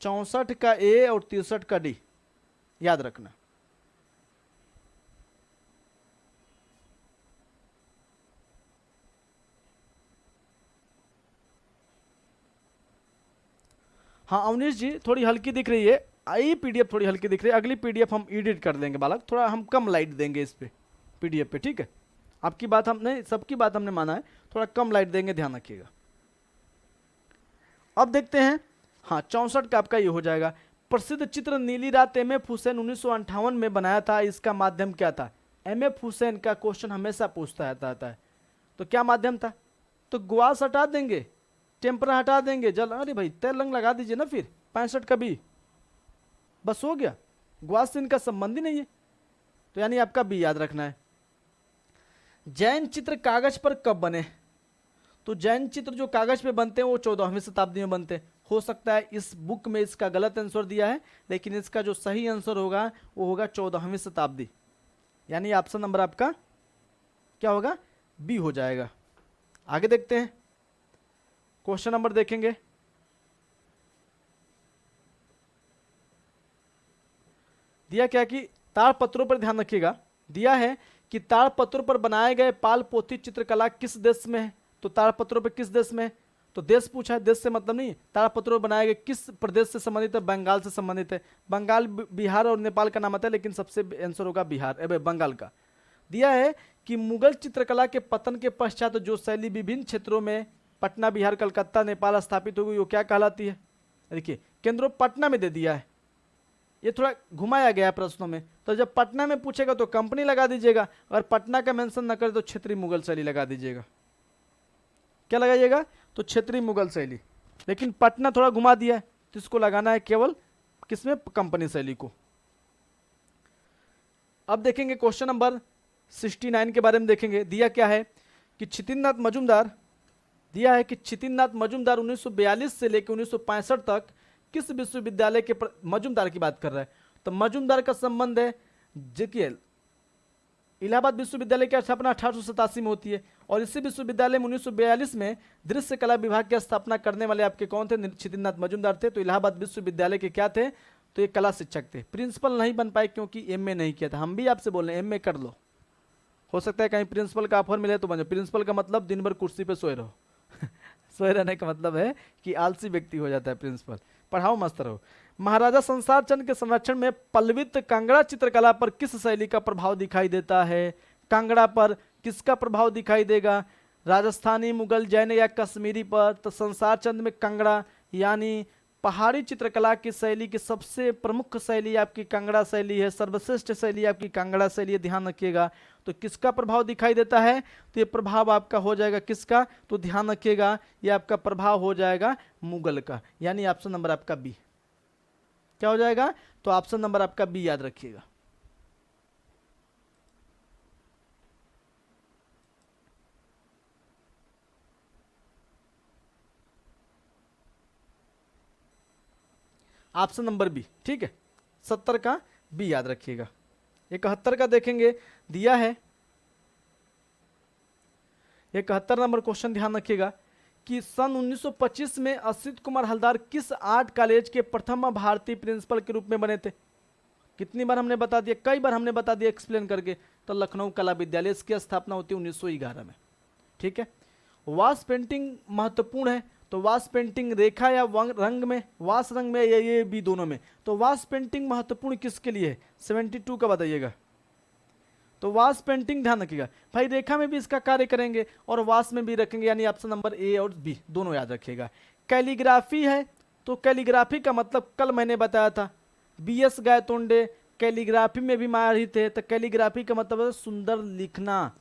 64 का ए और 63 का डी, याद रखना। हाँ अवनीश जी, थोड़ी हल्की दिख रही है, आई पीडीएफ थोड़ी हल्की दिख रही है, अगली पीडीएफ हम एडिट कर देंगे बालक, थोड़ा हम कम लाइट देंगे इस पे पीडीएफ पे, ठीक है। आपकी बात हमने, सबकी बात हमने माना है, थोड़ा कम लाइट देंगे, ध्यान रखिएगा। अब देखते हैं, हाँ 64 का आपका ये हो जाएगा। प्रसिद्ध चित्र नीली रात एम एफ हुसैन 1958 में बनाया था, इसका माध्यम क्या था? एम एफ हुसैन का क्वेश्चन हमेशा पूछता आता है, तो क्या माध्यम था? तो ग्वास हटा देंगे, टेम्परा हटा देंगे, जल, अरे भाई तेल रंग लगा दीजिए ना फिर 65 का बी, बस हो गया, ग्वास से इनका संबंध ही नहीं है, तो यानी आपका बी याद रखना है। जैन चित्र कागज पर कब बने? तो जैन चित्र जो कागज पे बनते हैं वो 14वीं शताब्दी में बनते हैं। हो सकता है इस बुक में इसका गलत आंसर दिया है, लेकिन इसका जो सही आंसर होगा वो होगा 14वीं शताब्दी, यानी ऑप्शन नंबर आपका क्या होगा? बी हो जाएगा। आगे देखते हैं, क्वेश्चन नंबर देखेंगे। दिया क्या कि ताड़ पत्रों पर ध्यान रखिएगा, दिया है कि ताड़ पत्रों पर बनाए गए पाल पोथी चित्रकला किस देश में है? तो ताड़ पत्रों पर किस देश में है? तो देश पूछा है, देश से मतलब नहीं, ताड़ पत्रों पर बनाए गए किस प्रदेश से संबंधित है? बंगाल से संबंधित है। बंगाल, बिहार और नेपाल का नाम आता है, लेकिन सबसे आंसर होगा बिहार, बंगाल का। दिया है कि मुगल चित्रकला के पतन के पश्चात जो शैली विभिन्न क्षेत्रों में पटना, बिहार, कलकत्ता, नेपाल स्थापित हो गई, वो क्या कहलाती है? देखिए केंद्रों पटना में दे दिया है, ये थोड़ा घुमाया गया है प्रश्नों में, तो जब पटना में पूछेगा तो कंपनी लगा दीजिएगा, अगर पटना का मेंशन न करे तो क्षेत्रीय मुगल शैली लगा दीजिएगा। क्या लगाइएगा? तो क्षेत्रीय मुगल शैली, लेकिन पटना थोड़ा घुमा दिया है, तो इसको लगाना है केवल किसमें? कंपनी शैली को। अब देखेंगे क्वेश्चन नंबर 69 के बारे में देखेंगे। दिया क्या है कि क्षितिननाथ मजूमदार, दिया है कि क्षितिननाथ मजूमदार 1942 से लेकर 1965 तक किस विश्वविद्यालय के मजूमदार की बात कर रहा है? तो मजूमदार का संबंध है, देखिए इलाहाबाद विश्वविद्यालय की स्थापना 1887 में होती है, और इसी विश्वविद्यालय में 1942 में दृश्य कला विभाग की स्थापना करने वाले आपके कौन थे? क्षितिननाथ मजूमदार थे। तो इलाहाबाद विश्वविद्यालय के क्या थे? तो ये कला शिक्षक थे। प्रिंसिपल नहीं बन पाए क्योंकि एमए नहीं किया था। हम भी आपसे बोल रहे हैं एमए कर लो, हो सकता है कहीं प्रिंसिपल का ऑफर मिले तो बन जाओ। प्रिंसिपल का मतलब दिन भर कुर्सी पे सोए रहो सोए रहने का मतलब है कि आलसी व्यक्ति हो जाता है प्रिंसिपल। पढ़ाओ मस्त रहो। महाराजा संसार चंद के संरक्षण में पल्लवित कांगड़ा चित्रकला पर किस शैली का प्रभाव दिखाई देता है? कांगड़ा पर किसका प्रभाव दिखाई देगा? राजस्थानी, मुगल, जैन या कश्मीरी पर? तो संसार चंद में कांगड़ा, यानी पहाड़ी चित्रकला की शैली की सबसे प्रमुख शैली आपकी कांगड़ा शैली है, सर्वश्रेष्ठ शैली आपकी कांगड़ा शैली है, ध्यान रखिएगा। तो किसका प्रभाव दिखाई देता है? तो ये प्रभाव आपका हो जाएगा किसका? तो ध्यान रखिएगा, ये आपका प्रभाव हो जाएगा मुगल का, यानी ऑप्शन नंबर आपका बी। क्या हो जाएगा? तो ऑप्शन नंबर आपका बी याद रखिएगा। ऑप्शन नंबर बी, ठीक है। 70 का बी याद रखिएगा। 71 का देखेंगे, दिया है 71 नंबर क्वेश्चन, ध्यान रखिएगा कि सन 1925 में असित कुमार हलदार किस आर्ट कॉलेज के प्रथम भारतीय प्रिंसिपल के रूप में बने थे? कितनी बार हमने बता दिया, कई बार हमने बता दिया एक्सप्लेन करके। तो लखनऊ कला विद्यालय, इसकी स्थापना होती है 1911 में, ठीक है। वाश पेंटिंग महत्वपूर्ण है, तो वाश पेंटिंग रेखा या रंग में, वाश रंग में, ये भी दोनों में। तो वाश पेंटिंग महत्वपूर्ण किसके लिए है? 72 का बताइएगा। तो वाश पेंटिंग ध्यान रखिएगा भाई, रेखा में भी इसका कार्य करेंगे और वाश में भी रखेंगे, यानी ऑप्शन नंबर ए और बी दोनों याद रखिएगा। कैलीग्राफी है, तो कैलीग्राफी का मतलब कल मैंने बताया था, बीएस गायतोंडे कैलीग्राफी में भी माहिर थे। तो कैलीग्राफी का मतलब है सुंदर लिखना,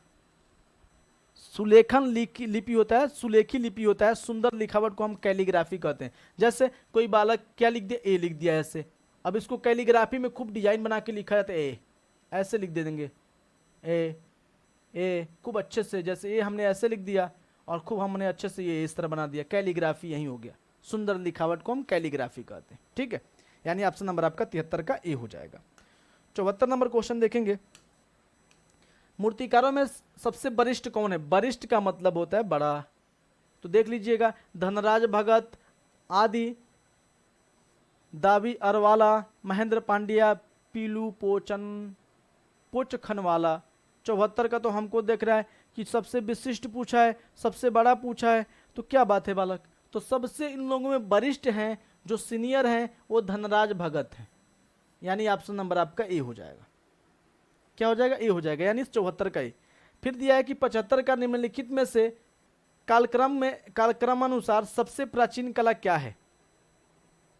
सुलेखन लिपि होता है, सुलेखी लिपि होता है, सुंदर लिखावट को हम कैलीग्राफी कहते हैं। जैसे कोई बालक क्या लिख दिया? ए लिख दिया ऐसे, अब इसको कैलीग्राफी में खूब डिजाइन बना के लिखा जाता है, ए ऐसे लिख दे देंगे, ए खूब अच्छे से, जैसे ए हमने ऐसे लिख दिया और खूब हमने अच्छे से ये इस तरह बना दिया, कैलीग्राफी यही हो गया। सुंदर लिखावट को हम कैलीग्राफी कहते हैं, ठीक है। यानी ऑप्शन नंबर आपका 73 का ए हो जाएगा। 74 नंबर क्वेश्चन देखेंगे, मूर्तिकारों में सबसे वरिष्ठ कौन है? वरिष्ठ का मतलब होता है बड़ा, तो देख लीजिएगा धनराज भगत आदि दावी अरवाला, महेंद्र पांड्या, पीलू पोचखनवाला। 74 का तो हमको देख रहा है कि सबसे विशिष्ट पूछा है, सबसे बड़ा पूछा है, तो क्या बात है बालक, तो सबसे इन लोगों में वरिष्ठ हैं, जो सीनियर हैं, वो धनराज भगत हैं। यानी ऑप्शन नंबर आपका ए हो जाएगा। क्या हो जाएगा? ए हो जाएगा, यानी 74 का ए। फिर दिया है कि 75 का निम्नलिखित में से कालक्रमानुसार सबसे प्राचीन कला क्या है?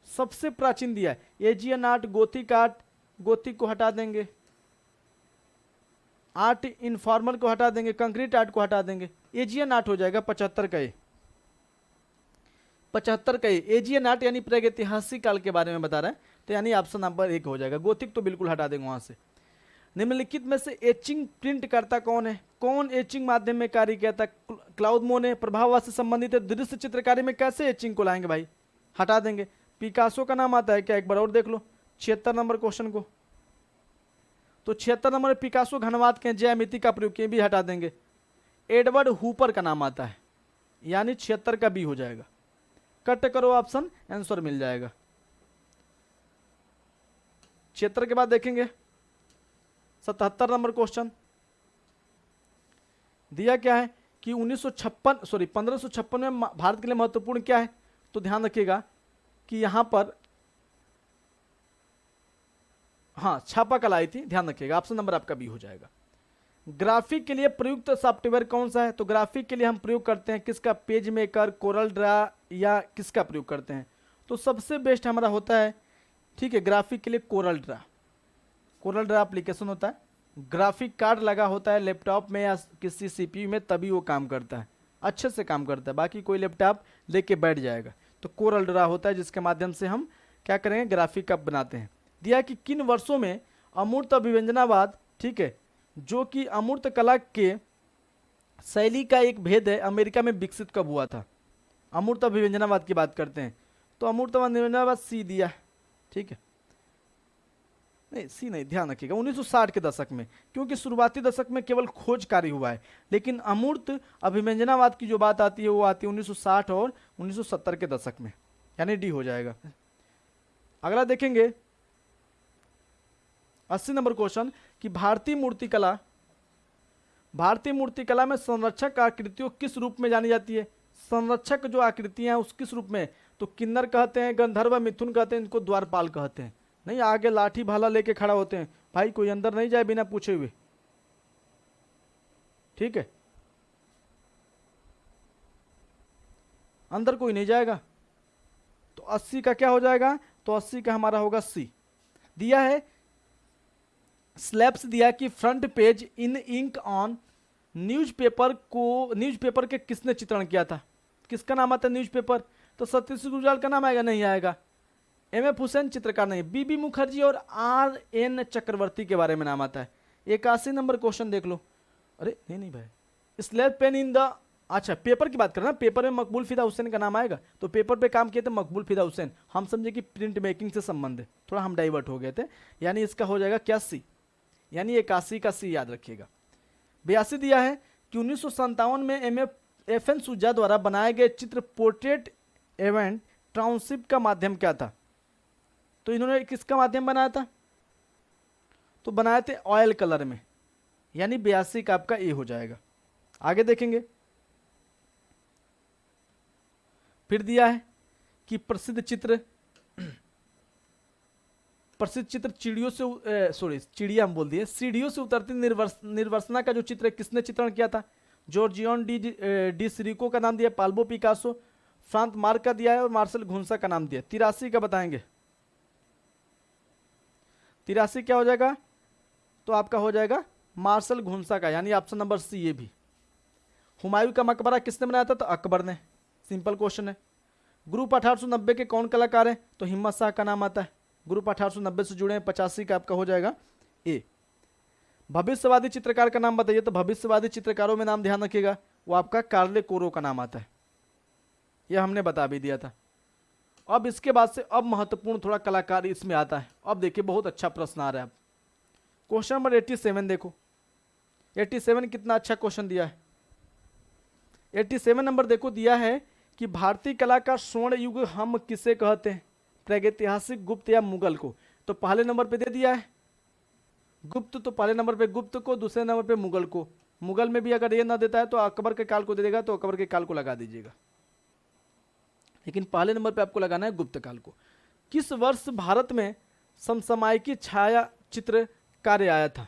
सबसे प्राचीन दिया है Aegean art, Gothic art, Gothic को हटा देंगे, आर्ट इनफॉर्मल को हटा देंगे, कंक्रीट आर्ट को हटा देंगे, एजियन आर्ट हो जाएगा 75 का ए। 75 का एजियन आर्ट यानी प्रागैतिहासिक काल के बारे में बता रहा है, तो यानी ऑप्शन नंबर 1 हो जाएगा। गोथिक तो बिल्कुल हटा देंगे वहां से। निम्नलिखित में से एचिंग प्रिंट करता कौन है? कौन एचिंग माध्यम में कार्य किया था? क्लाउड मोने ने। प्रभाववाद से संबंधित है। दृश्य चित्रकारी में कैसे एचिंग को लाएंगे भाई? हटा देंगे। पिकासो का नाम आता है क्या? एक बार और देख लो 76 नंबर क्वेश्चन को। तो 76 नंबर पिकासो घनवाद के ज्यामिति का प्रयोग किए, भी हटा देंगे। एडवर्ड हुपर का नाम आता है, यानी 76 का बी हो जाएगा। कट करो ऑप्शन, आंसर मिल जाएगा। 76 के बाद देखेंगे 77 नंबर क्वेश्चन। दिया क्या है कि 1556 में भारत के लिए महत्वपूर्ण क्या है? तो ध्यान रखिएगा कि यहां पर हाँ छापा कला आई थी, ध्यान रखिएगा। ऑप्शन नंबर आपका बी हो जाएगा। ग्राफिक के लिए प्रयुक्त सॉफ्टवेयर कौन सा है? तो ग्राफिक के लिए हम प्रयोग करते हैं किसका? पेज मेकर, कोरल ड्रा, या किसका प्रयोग करते हैं? तो सबसे बेस्ट हमारा होता है, ठीक है, ग्राफिक के लिए Corel Draw. Corel Draw application होता है, ग्राफिक कार्ड लगा होता है लैपटॉप में या किसी सीपीयू में, तभी वो काम करता है, अच्छे से काम करता है। बाकी कोई लैपटॉप लेके बैठ जाएगा, तो कोरल ड्रा होता है जिसके माध्यम से हम क्या करेंगे? ग्राफिक का बनाते हैं। दिया कि किन वर्षों में अमूर्त अभिव्यंजनावाद, ठीक है, जो कि अमूर्त कला के शैली का एक भेद है, अमेरिका में विकसित कब हुआ था? अमूर्त अभिव्यंजनावाद की बात करते हैं, तो अमूर्त अभिव्यंजनावाद सी दिया है, ठीक है, नहीं सी नहीं, ध्यान रखिएगा 1960 के दशक में, क्योंकि शुरुआती दशक में केवल खोज कार्य हुआ है, लेकिन अमूर्त अभिव्यंजनावाद की जो बात आती है वो आती है 1960 और 1970 के दशक में, यानी डी हो जाएगा। अगला देखेंगे 80 नंबर क्वेश्चन कि भारतीय मूर्तिकला में संरक्षक आकृतियों किस रूप में जानी जाती है? संरक्षक जो आकृतियां हैं उस किस रूप में? तो किन्नर कहते हैं, गंधर्व, मिथुन कहते हैं, इनको द्वारपाल कहते हैं। नहीं, आगे लाठी भाला लेके खड़ा होते हैं भाई, कोई अंदर नहीं जाए बिना पूछे हुए, ठीक है, अंदर कोई नहीं जाएगा। तो 80 का क्या हो जाएगा? तो 80 का हमारा होगा सी। दिया है स्लैब्स, दिया कि front page in ink on newspaper के किसने चित्रण किया था? किसका नाम आता है न्यूज़पेपर? तो सतीश गुजराल का नाम आएगा? नहीं आएगा। एम.एफ. हुसैन चित्रकार नहीं, बी.बी. मुखर्जी और आर.एन. चक्रवर्ती के बारे में नाम आता है। 81 नंबर क्वेश्चन देख लो। अरे नहीं भाई, स्लेट पेन इन द, अच्छा पेपर की बात करना, पेपर में मकबूल फिदा हुसैन का नाम आएगा, तो पेपर पे काम किए थे मकबूल फिदा हुसैन। हम समझे कि प्रिंट मेकिंग से संबंध है, थोड़ा हम डाइवर्ट हो गए थे, यानी इसका हो जाएगा क्या? सी, यानी 81 का सी याद रखिएगा। 82 दिया है कि 1957 में एफ.एन. सुजा द्वारा बनाए गए चित्र पोर्ट्रेट इवेंट टाउनशिप का माध्यम क्या था? तो इन्होंने किसका माध्यम बनाया था? तो बनाए थे ऑयल कलर में, यानी 82 का आपका ए हो जाएगा। आगे देखेंगे, फिर दिया है कि प्रसिद्ध चित्र चिड़िया हम बोल दिए, सीढ़ियों से उतरती निर्वसना का जो चित्र है किसने चित्रण किया था? जॉर्जियन डी सिरिको का नाम दिया, पाल्बो पिकासो, फ्रांत मार्क का दिया है, और मार्शल घुंसा का नाम दिया। 83 का बताएंगे, 83 क्या हो जाएगा? तो आपका हो जाएगा मार्शल घुंसा का, यानी ऑप्शन नंबर सी ये भी। हुमायूं का मकबरा किसने बनाया था? तो अकबर ने, सिंपल क्वेश्चन है। ग्रुप 1890 के कौन कलाकार हैं? तो हिम्मत शाह का नाम आता है, ग्रुप 1890 से जुड़े हैं। 85 का आपका हो जाएगा ए। भविष्यवादी चित्रकार का नाम बताइए। तो भविष्यवादी चित्रकारों में नाम ध्यान रखिएगा, वो आपका कार्ले कोरो का नाम आता है, यह हमने बता भी दिया था। अब इसके बाद से अब महत्वपूर्ण थोड़ा कलाकार इसमें आता है। अब देखिए बहुत अच्छा प्रश्न आ रहा है। क्वेश्चन नंबर 87 देखो, 87 कितना अच्छा क्वेश्चन दिया है। 87 नंबर देखो, दिया है कि भारतीय कला का स्वर्ण युग हम किसे कहते हैं? प्रागैतिहासिक गुप्त या मुगल को? तो पहले नंबर पे दे दिया है गुप्त, तो पहले नंबर पे गुप्त को, दूसरे नंबर पे मुगल को। मुगल में भी अगर ये ना देता है तो अकबर के काल को दे देगा, तो अकबर के काल को लगा दीजिएगा, लेकिन पहले नंबर पे आपको लगाना है गुप्त काल को। किस वर्ष भारत में समसामयिकी छाया चित्र कार्य आया था?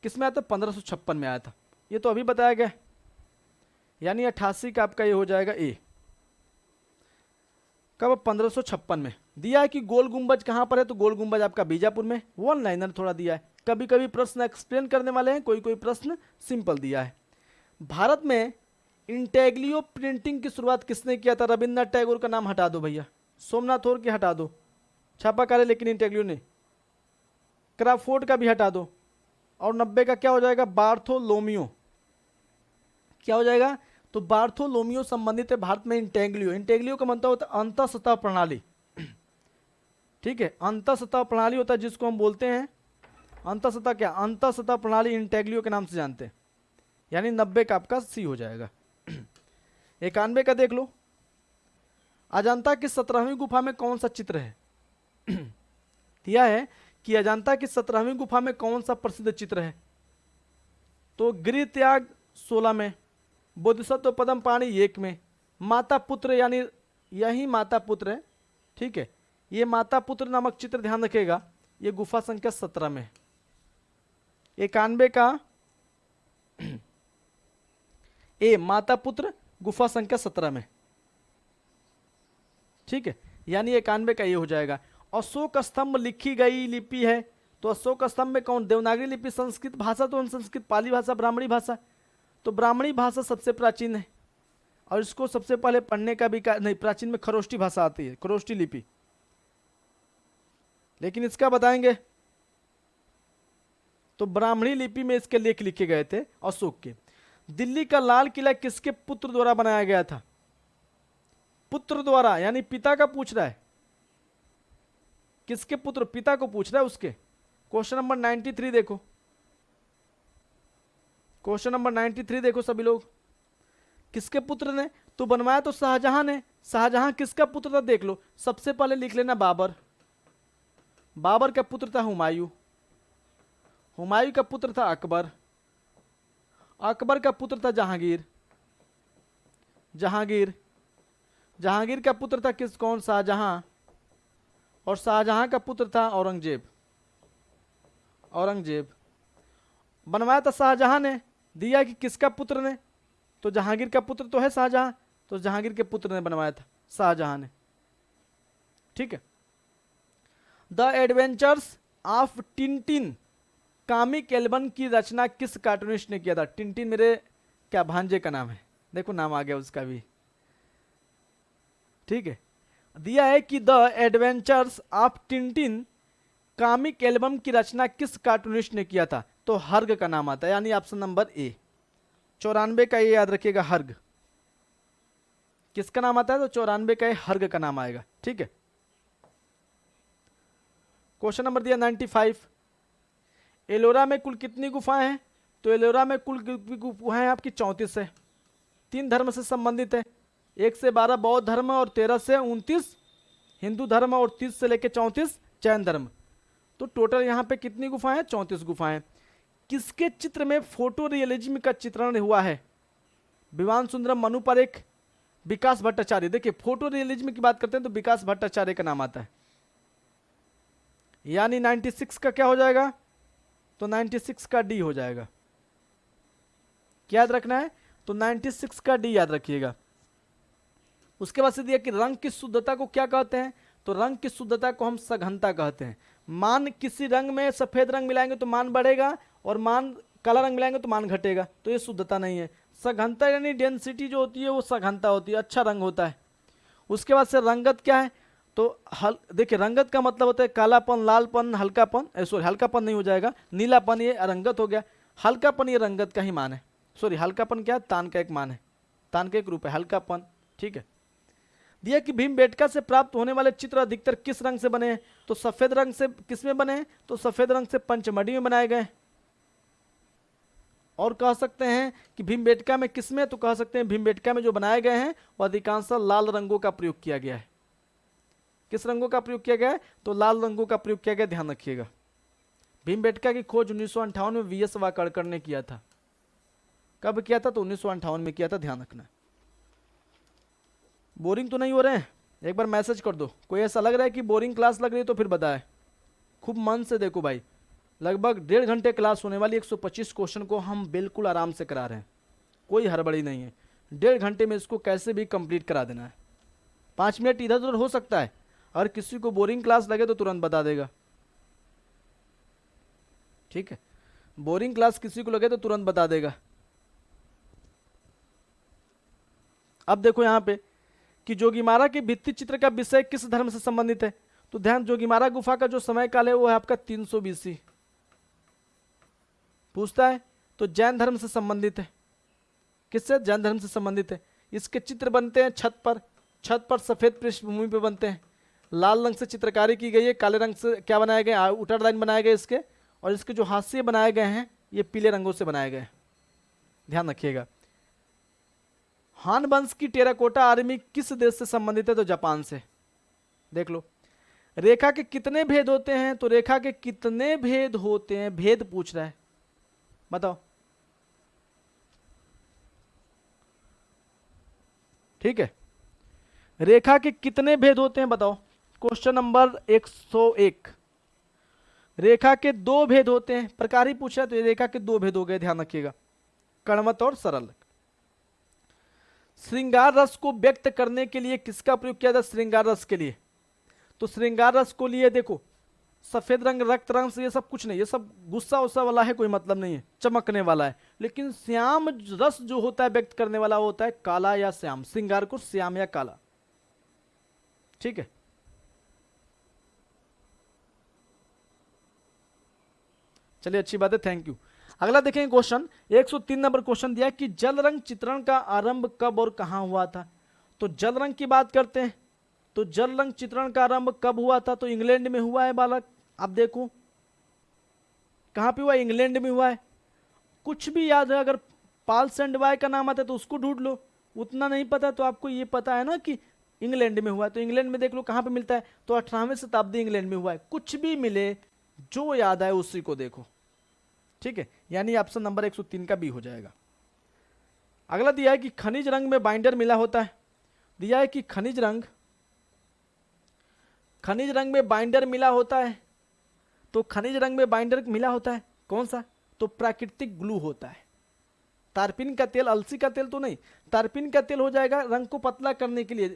किस में आया था? 1556 में आया था। ये तो अभी बताया गया, यानी 88 का आपका ये हो जाएगा ए। कब? 1556 में। दिया है कि गोल गुंबज कहाँ पर है, तो गोल गुंबज आपका बीजापुर में। वन लाइनर थोड़ा दिया है, कभी कभी प्रश्न एक्सप्लेन करने वाले हैं, कोई कोई प्रश्न सिंपल दिया है। भारत में इंटेग्लियो प्रिंटिंग की शुरुआत किसने किया था? रविन्द्रनाथ टैगोर का नाम हटा दो भैया, सोमनाथ और के हटा दो, छापाकार लेकिन इंटेग्लियो ने। क्राफोर्ड का भी हटा दो, और 90 का क्या हो जाएगा? बार्थोलोमियो। क्या हो जाएगा? तो बार्थोलोमियो संबंधित है भारत में इंटेग्लियो। इंटेग्लियो का मतलब होता है अंतःसतह प्रणाली, ठीक है, अंतःसतह प्रणाली होता है जिसको हम बोलते हैं अंतःसतह, क्या अंतःसतह प्रणाली इंटेग्लियो के नाम से जानते हैं, यानी 90 का आपका सी हो जाएगा। 91 का देख लो, अजंता की 17वीं गुफा में कौन सा चित्र है? दिया है कि अजंता की 17वीं गुफा में कौन सा प्रसिद्ध चित्र है? तो गृह त्याग 16 में, बोधिसत्व पद्म पाणी 1 में, माता पुत्र यानी यही माता पुत्र है, ठीक है, ये माता पुत्र नामक चित्र ध्यान रखिएगा, ये गुफा संख्या 17 में। 91 का ए माता पुत्र गुफा संख्या 17 में, ठीक है, यानी 91 का ये हो जाएगा। अशोक स्तंभ लिखी गई लिपि है, तो अशोक स्तंभ में कौन? देवनागरी लिपि। संस्कृत भाषा तो संस्कृत, पाली भाषा, ब्राह्मणी भाषा, तो ब्राह्मणी भाषा सबसे प्राचीन है, और इसको सबसे पहले पढ़ने का भी नहीं, प्राचीन में खरोष्टी भाषा आती है, खरोष्टी लिपि, लेकिन इसका बताएंगे। तो ब्राह्मणी लिपि में इसके लेख लिखे गए थे अशोक के। दिल्ली का लाल किला किसके पुत्र द्वारा बनाया गया था? पुत्र द्वारा, यानी पिता का पूछ रहा है, किसके पुत्र? पिता को पूछ रहा है उसके। क्वेश्चन नंबर 93 देखो, क्वेश्चन नंबर 93 देखो सभी लोग, किसके पुत्र ने? तो बनवाया तो शाहजहां ने। शाहजहां किसका पुत्र था? देख लो, सबसे पहले लिख लेना बाबर। बाबर का पुत्र था हुमायूं, हुमायूं का पुत्र था अकबर, अकबर का पुत्र था जहांगीर, जहांगीर, जहांगीर का पुत्र था किस? कौन? शाहजहां, और शाहजहां का पुत्र था औरंगजेब, औरंगजेब। बनवाया था शाहजहां ने, दिया कि किसका पुत्र ने? तो जहांगीर का पुत्र तो है शाहजहां, तो जहांगीर के पुत्र ने बनवाया था, शाहजहां ने, ठीक है। The adventures of Tintin comic album की रचना किस कार्टूनिस्ट ने किया था? टिंटिन मेरे क्या भांजे का नाम है, देखो नाम आ गया उसका भी, ठीक है। दिया है कि the adventures of Tintin comic album की रचना किस कार्टूनिस्ट ने किया था? तो हर्ग का नाम आता है, यानी ऑप्शन नंबर ए। 94 का ये याद रखिएगा, हर्ग। किसका नाम आता है? तो 94 का ये हर्ग का नाम आएगा, ठीक है। क्वेश्चन नंबर दिया 95, एलोरा में कुल कितनी गुफाएं हैं? तो एलोरा में कुल गुफाएं आपकी 34 है, 3 धर्म से संबंधित है, 1 से 12 बौद्ध धर्म और 13 से 29 हिंदू धर्म और 30 से लेकर 34 जैन धर्म। तो टोटल यहाँ पे कितनी गुफाएं हैं? 34 गुफाएं। किसके चित्र में फोटो रियलिज्म का चित्रण हुआ है? विवान सुंदरम, मनु पारेख, विकास भट्टाचार्य। देखिए फोटो रियलिज्म की बात करते हैं तो विकास भट्टाचार्य का नाम आता है, यानी 96 का क्या हो जाएगा? तो 96 का डी हो जाएगा। क्या याद रखना है? तो 96 का डी याद रखिएगा। उसके बाद से दिया कि रंग की शुद्धता को क्या कहते हैं? तो रंग की शुद्धता को हम सघनता कहते हैं। मान किसी रंग में सफेद रंग मिलाएंगे तो मान बढ़ेगा, और मान काला रंग मिलाएंगे तो मान घटेगा, तो ये शुद्धता नहीं है। सघनता यानी डेंसिटी जो होती है वो सघनता होती है, अच्छा रंग होता है। उसके बाद से रंगत क्या है? तो देखिए रंगत का मतलब होता है कालापन, लालपन, हल्कापन, सॉरी हल्कापन नहीं हो जाएगा, नीलापन, ये रंगत हो गया। हल्कापन ये रंगत का ही मान है, सॉरी हल्कापन क्या है? तान का एक मान है, तान का एक रूप है हल्कापन, ठीक है। दिया कि भीमबेटका से प्राप्त होने वाले चित्र अधिकतर किस रंग से बने हैं? तो सफेद रंग से किस में बने हैं? तो सफेद रंग से पंचमढ़ी में बनाए गए। और कह सकते हैं कि भीमबेटका में किस में? तो कह सकते हैं भीमबेटका में जो बनाए गए हैं वो अधिकांश लाल रंगों का प्रयोग किया गया है। किस रंगों का प्रयोग किया गया है? तो लाल रंगों का प्रयोग किया गया, ध्यान रखिएगा। भीमबेटका की खोज 1958 में वीएस वाकड़कर ने किया था। कब किया था? तो 1958 में किया था, ध्यान रखना। बोरिंग तो नहीं हो रहे हैं? एक बार मैसेज कर दो। कोई ऐसा लग रहा है कि बोरिंग क्लास लग रही है तो फिर बताए। खूब मन से देखो भाई, लगभग 1.5 घंटे क्लास होने वाली, 125 क्वेश्चन को हम बिल्कुल आराम से करा रहे हैं, कोई हड़बड़ी नहीं है। 1.5 घंटे में इसको कैसे भी कंप्लीट करा देना है। 5 मिनट इधर उधर हो सकता है, और किसी को बोरिंग क्लास लगे तो तुरंत बता देगा, ठीक है। बोरिंग क्लास किसी को लगे तो तुरंत बता देगा। अब देखो यहाँ पे कि जोगीमारा के भित्ति चित्र का विषय किस धर्म से संबंधित है? तो ध्यान, जोगीमारा गुफा का जो समय काल है वो है आपका 300 BC। पूछता है तो जैन धर्म से संबंधित है। किससे? जैन धर्म से संबंधित है। इसके चित्र बनते हैं छत पर सफेद पृष्ठभूमि पे बनते हैं। लाल रंग से चित्रकारी की गई है, काले रंग से क्या बनाए गए? आउटर लाइन बनाए गए इसके, और इसके जो हाशिए बनाए गए हैं ये पीले रंगों से बनाए गए हैं, ध्यान रखिएगा। हान वंश की टेराकोटा आर्मी किस देश से संबंधित है? तो जापान से। देख लो। रेखा के कितने भेद होते हैं? तो रेखा के कितने भेद होते हैं, भेद पूछ रहा है, बताओ। ठीक है, रेखा के कितने भेद होते हैं बताओ। Question number 101। रेखा के 2 भेद होते हैं, प्रकार ही पूछा तो ये रेखा के 2 भेद हो गए, ध्यान रखिएगा, कणवत और सरल। श्रृंगार रस को व्यक्त करने के लिए किसका प्रयोग किया था? श्रृंगार रस के लिए। तो श्रृंगार रस को लिए देखो, सफेद रंग, रक्त रंग से ये सब कुछ नहीं, ये सब गुस्सा उस्सा वाला है, कोई मतलब नहीं है, चमकने वाला है। लेकिन श्याम रस जो होता है व्यक्त करने वाला होता है काला या श्याम। श्रृंगार को श्याम या काला, ठीक है। चलिए अच्छी बात है, थैंक यू। अगला देखेंगे क्वेश्चन 103 नंबर क्वेश्चन दिया कि जल रंग चित्रण का आरंभ कब और कहां हुआ था? तो जल रंग की बात करते हैं, तो जल रंग चित्रण का आरंभ कब हुआ था? तो इंग्लैंड में हुआ है बालक। आप देखो कहां पे हुआ? इंग्लैंड में हुआ है। कुछ भी याद है, अगर पाल्स एंड वाई का नाम आता है तो उसको ढूंढ लो, उतना नहीं पता तो आपको ये पता है ना कि इंग्लैंड में हुआ है। तो इंग्लैंड में देख लो कहां पे मिलता है, तो 18वीं शताब्दी इंग्लैंड में हुआ है। कुछ भी मिले, जो याद आए उसी को देखो, ठीक है। यानी ऑप्शन नंबर 103 का बी हो जाएगा। अगला दिया है कि खनिज रंग में बाइंडर मिला होता है। दिया है कि खनिज रंग में बाइंडर मिला होता है। तो खनिज रंग में बाइंडर मिला होता है कौन सा? तो प्राकृतिक ग्लू होता है। तारपीन का तेल, अलसी का तेल तो नहीं, तारपीन का तेल हो जाएगा रंग को पतला करने के लिए,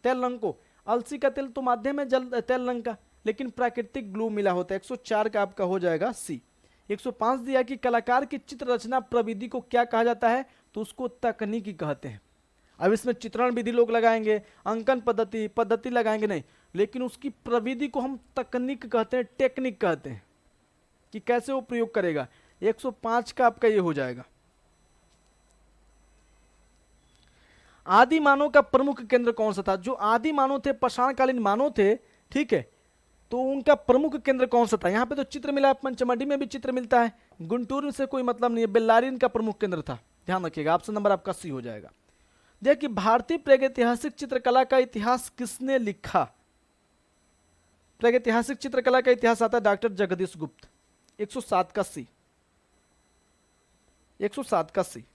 तेल रंग को। अलसी का तेल तो माध्यम है जल तेल रंग का, लेकिन प्राकृतिक ग्लू मिला होता है। 104 का आपका हो जाएगा सी। 105 दिया कि कलाकार की चित्र रचना प्रविधि को क्या कहा जाता है? तो उसको तकनीकी कहते हैं। अब इसमें चित्रण विधि लोग लगाएंगे, अंकन पद्धति लगाएंगे नहीं, लेकिन उसकी प्रविधि को हम तकनीक कहते हैं, टेक्निक कहते हैं, कि कैसे वो प्रयोग करेगा। 105 का आपका ये हो जाएगा। आदि मानव का प्रमुख केंद्र कौन सा था? जो आदि मानव थे, पाषाणकालीन मानव थे, ठीक है, तो उनका प्रमुख केंद्र कौन सा था? यहाँ पे तो चित्र मिला है, पंचमढ़ी में भी चित्र मिलता है, गुंटूर से कोई मतलब नहीं है, बेल्लारी इनका प्रमुख केंद्र था, ध्यान रखिएगा। ऑप्शन नंबर आपका सी हो जाएगा। देखिए भारतीय प्रागैतिहासिक चित्रकला का इतिहास किसने लिखा? प्रागैतिहासिक चित्रकला का इतिहास आता है डॉक्टर जगदीश गुप्त। 107 का सी, 107 का सी।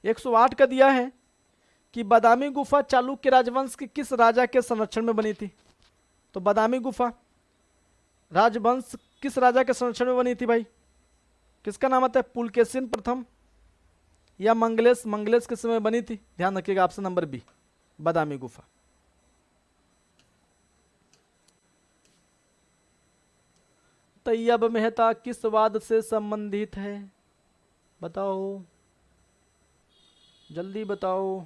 108 का दिया है कि बादामी गुफा चालुक्य राजवंश के किस राजा के संरक्षण में बनी थी? तो बादामी गुफा राजवंश किस राजा के संरक्षण में बनी थी भाई? किसका नाम आता है? पुलकेशिन प्रथम या मंगलेश के समय बनी थी, ध्यान रखिएगा। ऑप्शन नंबर बी, बादामी गुफा। तैयब मेहता किस वाद से संबंधित है? बताओ, जल्दी बताओ।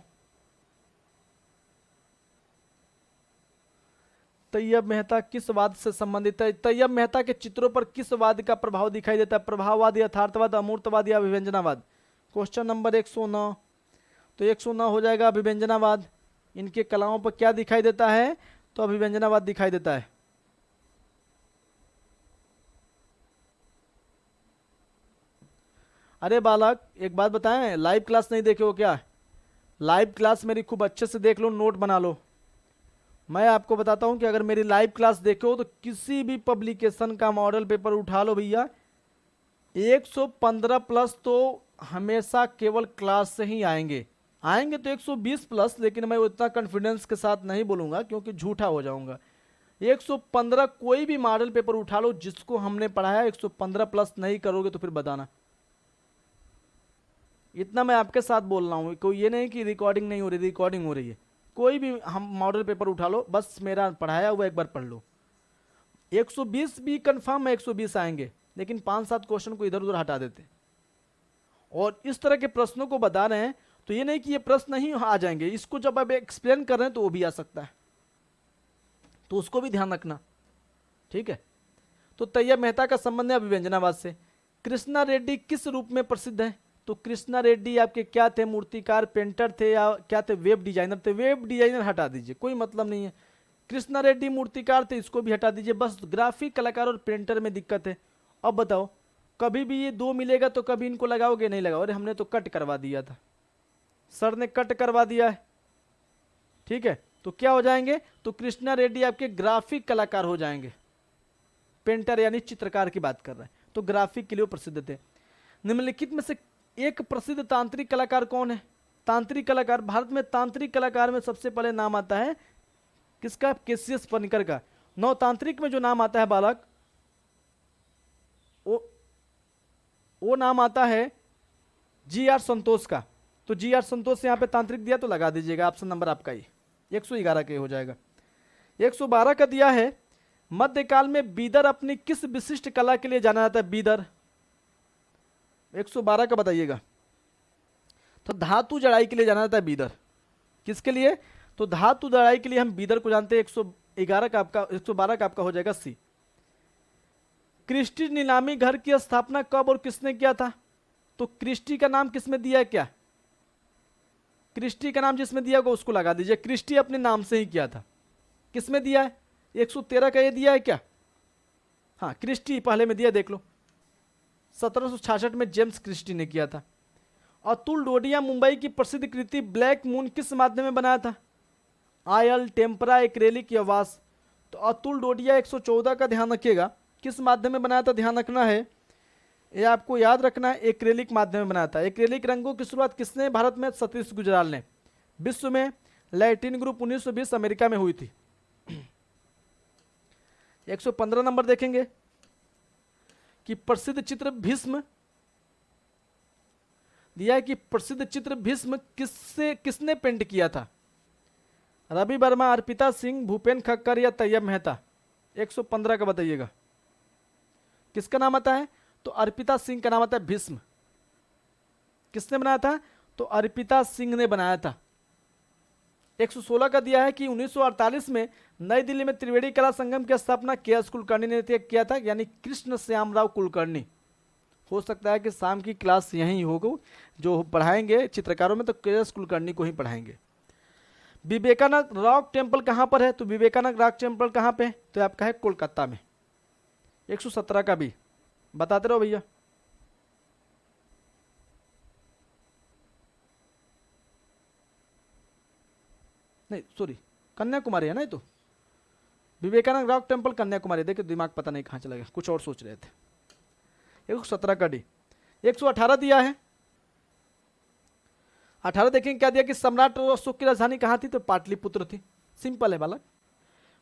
तैयब मेहता किस वाद से संबंधित है? तैयब मेहता के चित्रों पर किस वाद का प्रभाव दिखाई देता है? प्रभाववाद, यथार्थवाद, अमूर्तवाद या अभिव्यंजनावाद? Question number 109। तो 109 हो जाएगा अभिव्यंजनावाद। इनके कलाओं पर क्या दिखाई देता है? तो अभिव्यंजनावाद दिखाई देता है। अरे बालक एक बात बताएं, लाइव क्लास नहीं देखे हो क्या? लाइव क्लास मेरी खूब अच्छे से देख लो, नोट बना लो, मैं आपको बताता हूं कि अगर मेरी लाइव क्लास देखो तो किसी भी पब्लिकेशन का मॉडल पेपर उठा लो भैया, 115 प्लस तो हमेशा केवल क्लास से ही आएंगे। आएंगे तो 120 प्लस, लेकिन मैं उतना कॉन्फिडेंस के साथ नहीं बोलूंगा क्योंकि झूठा हो जाऊंगा। 115 कोई भी मॉडल पेपर उठा लो जिसको हमने पढ़ाया, 115 प्लस नहीं करोगे तो फिर बताना। इतना मैं आपके साथ बोल रहा हूँ, कोई ये नहीं कि रिकॉर्डिंग नहीं हो रही, रिकॉर्डिंग हो रही है। कोई भी हम मॉडल पेपर उठा लो, बस मेरा पढ़ाया हुआ एक बार पढ़ लो। 120 भी कंफर्म है, 120 आएंगे, लेकिन 5-7 क्वेश्चन को इधर उधर हटा देते। और इस तरह के प्रश्नों को बता रहे हैं तो ये नहीं कि ये प्रश्न नहीं आ जाएंगे, इसको जब आप एक्सप्लेन कर रहे हैं तो वो भी आ सकता है, तो उसको भी ध्यान रखना। ठीक है। तो तैयब मेहता का संबंध है अभिव्यंजनावाद से। कृष्णा रेड्डी किस रूप में प्रसिद्ध है? तो कृष्णा रेड्डी आपके क्या थे? मूर्तिकार, पेंटर थे या क्या थे? वेब डिजाइनर थे। वेब डिजाइनर हटा दीजिए, कोई मतलब नहीं है। कृष्णा रेड्डी मूर्तिकार थे, इसको भी हटा दीजिए। बस ग्राफिक कलाकार और पेंटर में दिक्कत है। अब बताओ, कभी भी ये दो मिलेगा तो कभी इनको लगाओगे? नहीं लगाओ। अरे हमने तो कट करवा दिया था, सर ने कट करवा दिया है। ठीक है, तो क्या हो जाएंगे? तो कृष्णा रेड्डी आपके ग्राफिक कलाकार हो जाएंगे। पेंटर यानी चित्रकार की बात कर रहे हैं, तो ग्राफिक के लिए प्रसिद्ध थे। निम्नलिखित में से एक प्रसिद्ध तांत्रिक कलाकार कौन है? तांत्रिक कलाकार, भारत में तांत्रिक कलाकार में सबसे पहले नाम आता है किसका? कैसियस पनिकर का। नौ तांत्रिक में जो नाम आता है बालक, वो नाम आता है GR संतोष का। तो GR संतोष यहाँ पे तांत्रिक दिया तो लगा दीजिएगा, ऑप्शन नंबर आपका ही 111 के हो जाएगा। 112 का दिया है, मध्यकाल में बीदर अपनी किस विशिष्ट कला के लिए जाना जाता है? बीदर 112 का बताइएगा। तो धातु जड़ाई के लिए जाना जाता है बीदर। किसके लिए? तो धातु जड़ाई के लिए हम बीदर को जानते हैं। 111 का आपका, 112 का आपका हो जाएगा सी। क्रिस्टी नीलामी घर की स्थापना कब और किसने किया था? तो क्रिस्टी का नाम किसमें दिया है? क्या क्रिस्टी का नाम जिसमें दिया होगा उसको लगा दीजिए। क्रिस्टी अपने नाम से ही किया था। किसमें दिया है? 113 का ये दिया है क्या? हाँ, क्रिस्टी पहले में दिया, देख लो। 1766 में जेम्स क्रिस्टी ने किया था। अतुल डोडिया मुंबई की प्रसिद्ध कृति ब्लैक मून किस माध्यम में बनाया था? आयल, टेम्परा, एक्रेलिक या वाश? तो अतुल डोडिया 114 का ध्यान रखिएगा, किस माध्यम में बनाया था? ध्यान रखना है, ये आपको याद रखना है, एक्रेलिक माध्यम में बनाया था। एक्रेलिक रंगों की शुरुआत किसने? भारत में सतीश गुजराल ने। विश्व में लैटिन ग्रुप 1920 अमेरिका में हुई थी। 115 नंबर देखेंगे कि प्रसिद्ध चित्र भीष्म दिया है कि प्रसिद्ध चित्र भीष्म किसने पेंट किया था? रवि वर्मा, अर्पिता सिंह, भूपेन खक्कर या तैयब मेहता? 115 का बताइएगा, किसका नाम आता है? तो अर्पिता सिंह का नाम आता है। भीष्म किसने बनाया था? तो अर्पिता सिंह ने बनाया था। 116 का दिया है कि 1948 में नई दिल्ली में त्रिवेणी कला संगम की स्थापना KS कुलकर्णी ने किया था, यानी कृष्ण श्यामराव कुलकर्णी। हो सकता है कि शाम की क्लास यहीं होगी, जो पढ़ाएंगे चित्रकारों में तो KS कुलकर्णी को ही पढ़ाएंगे। विवेकानंद रॉक टेम्पल कहाँ पर है? तो विवेकानंद रॉक टेम्पल कहाँ पे? तो आपका है कोलकाता में। 117 का भी बताते रहो भैया। नहीं सॉरी, कन्याकुमारी है ना ये तो। Vivekananda rock temple Kanyakumari. देखिए दिमाग पता नहीं कहाँ चला गया, कुछ और सोच रहे थे। 117 का डी। 118 दिया है। 18 देखेंगे क्या दिया कि सम्राट अशोक की राजधानी कहाँ थी? तो पाटलिपुत्र थी। सिंपल है बालक।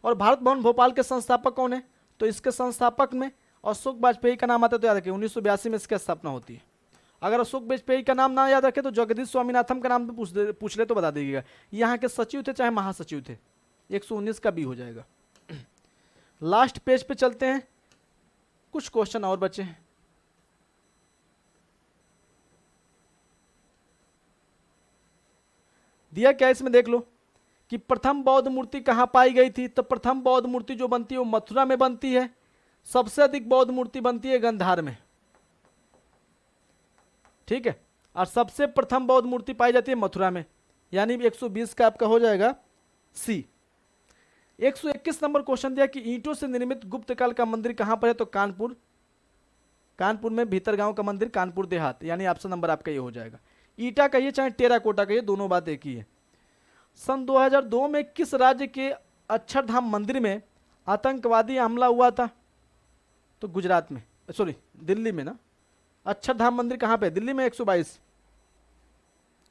और भारत भवन भोपाल के संस्थापक कौन है? तो इसके संस्थापक में अशोक वाजपेयी का नाम आता है, तो याद रखिए 1982 में इसकी स्थापना होती है। अगर अशोक वाजपेयी का नाम ना याद रखे तो जगदीश स्वामीनाथन का नाम भी पूछ ले तो बता दीजिएगा। यहाँ के सचिव थे चाहे महासचिव थे। 119 का भी हो जाएगा। लास्ट पेज पे चलते हैं, कुछ क्वेश्चन और बचे हैं। दिया क्या इसमें देख लो कि प्रथम बौद्ध मूर्ति कहाँ पाई गई थी? तो प्रथम बौद्ध मूर्ति जो बनती है वो मथुरा में बनती है। सबसे अधिक बौद्ध मूर्ति बनती है गंधार में। ठीक है, और सबसे प्रथम बौद्ध मूर्ति पाई जाती है मथुरा में, यानी 120 का आपका हो जाएगा सी। 121 नंबर क्वेश्चन दिया कि ईंटों से निर्मित गुप्त काल का मंदिर कहां पर है? तो कानपुर। कानपुर में भीतरगांव का मंदिर, कानपुर देहात, यानी ऑप्शन नंबर आपका ये हो जाएगा। ईटा कहिए चाहे टेराकोटा कहिए, दोनों बात एक ही है। सन 2002 में किस राज्य के अक्षरधाम मंदिर में आतंकवादी हमला हुआ था? तो गुजरात में, सॉरी दिल्ली में ना। अक्षरधाम मंदिर कहाँ पे? दिल्ली में 122।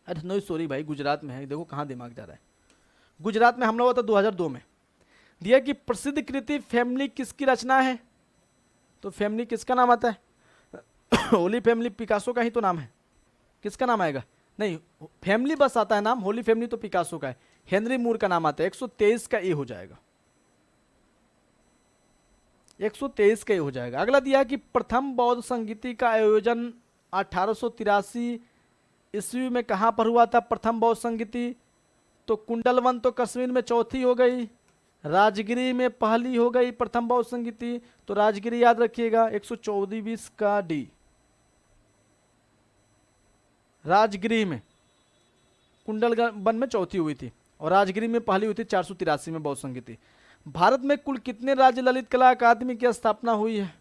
अरे नो सॉरी भाई, गुजरात में है। देखो कहाँ दिमाग जा रहा है। गुजरात में हमला हुआ था 2002 में। दिया कि प्रसिद्ध कृति फैमिली किसकी रचना है? तो फैमिली किसका नाम आता है? होली फैमिली पिकासो का ही तो नाम है। किसका नाम आएगा? नहीं, फैमिली बस आता है नाम, होली फैमिली तो पिकासो का है। हेनरी मूर का नाम आता है। 123 का ए हो जाएगा, 123 का ए हो जाएगा। अगला दिया कि प्रथम बौद्ध संगीति का आयोजन 1883 ईस्वी में कहां पर हुआ था? प्रथम बौद्ध संगीति, तो कुंडलवन तो कश्मीर में चौथी हो गई, राजगिरी में पहली हो गई प्रथम बौद्ध संगीति, तो राजगिरी याद रखिएगा। 124 का डी, राजगिरी में, कुंडलवन में चौथी हुई थी और राजगिरी में पहली हुई थी 483 में बौद्ध संगीति। भारत में कुल कितने राज्य ललित कला अकादमी की स्थापना हुई है?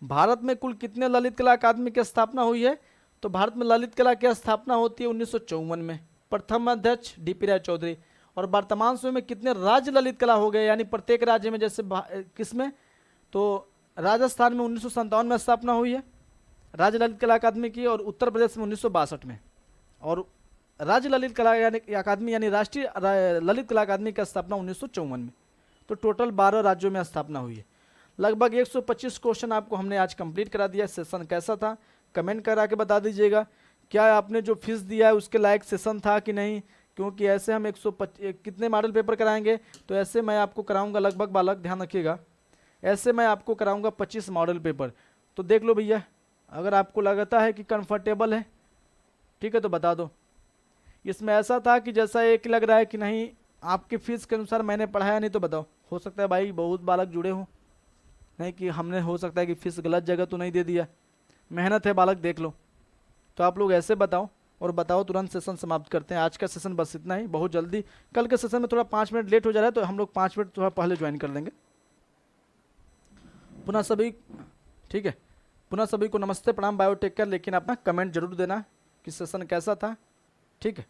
भारत में कुल कितने ललित कला अकादमी की स्थापना हुई है? तो भारत में ललित कला की स्थापना होती है 1954 में। प्रथम अध्यक्ष डीपी राय चौधरी। और वर्तमान समय में कितने राज्य ललित कला हो गए? यानी प्रत्येक राज्य में, जैसे किसमें, तो राजस्थान में 1957 में स्थापना हुई है राज्य ललित कला अकादमी की, और उत्तर प्रदेश में 1962 में। और राज्य ललित कला यानी अकादमी यानी राष्ट्रीय ललित कला अकादमी की स्थापना 1954 में। तो टोटल 12 राज्यों में स्थापना हुई है। लगभग 125 क्वेश्चन आपको हमने आज कंप्लीट करा दिया। सेशन कैसा था कमेंट करा के बता दीजिएगा। क्या आपने जो फीस दिया है उसके लायक सेशन था कि नहीं? क्योंकि ऐसे हम 125 कितने मॉडल पेपर कराएंगे, तो ऐसे मैं आपको कराऊंगा लगभग, बालक ध्यान रखिएगा, ऐसे मैं आपको कराऊंगा 25 मॉडल पेपर। तो देख लो भैया, अगर आपको लगता है कि कंफर्टेबल है, ठीक है, तो बता दो। इसमें ऐसा था कि जैसा एक लग रहा है कि नहीं आपकी फीस के अनुसार मैंने पढ़ाया, नहीं तो बताओ। हो सकता है भाई बहुत बालक जुड़े हों, नहीं कि हमने, हो सकता है कि फीस गलत जगह तो नहीं दे दिया। मेहनत है बालक, देख लो। तो आप लोग ऐसे बताओ और बताओ, तुरंत सेशन समाप्त करते हैं। आज का सेशन बस इतना ही, बहुत जल्दी। कल के सेशन में थोड़ा 5 मिनट लेट हो जा रहा है, तो हम लोग 5 मिनट थोड़ा पहले ज्वाइन कर लेंगे। पुनः सभी, ठीक है, पुनः सभी को नमस्ते, प्रणाम, बायोटेक कर। लेकिन अपना कमेंट जरूर देना कि सेशन कैसा था, ठीक है।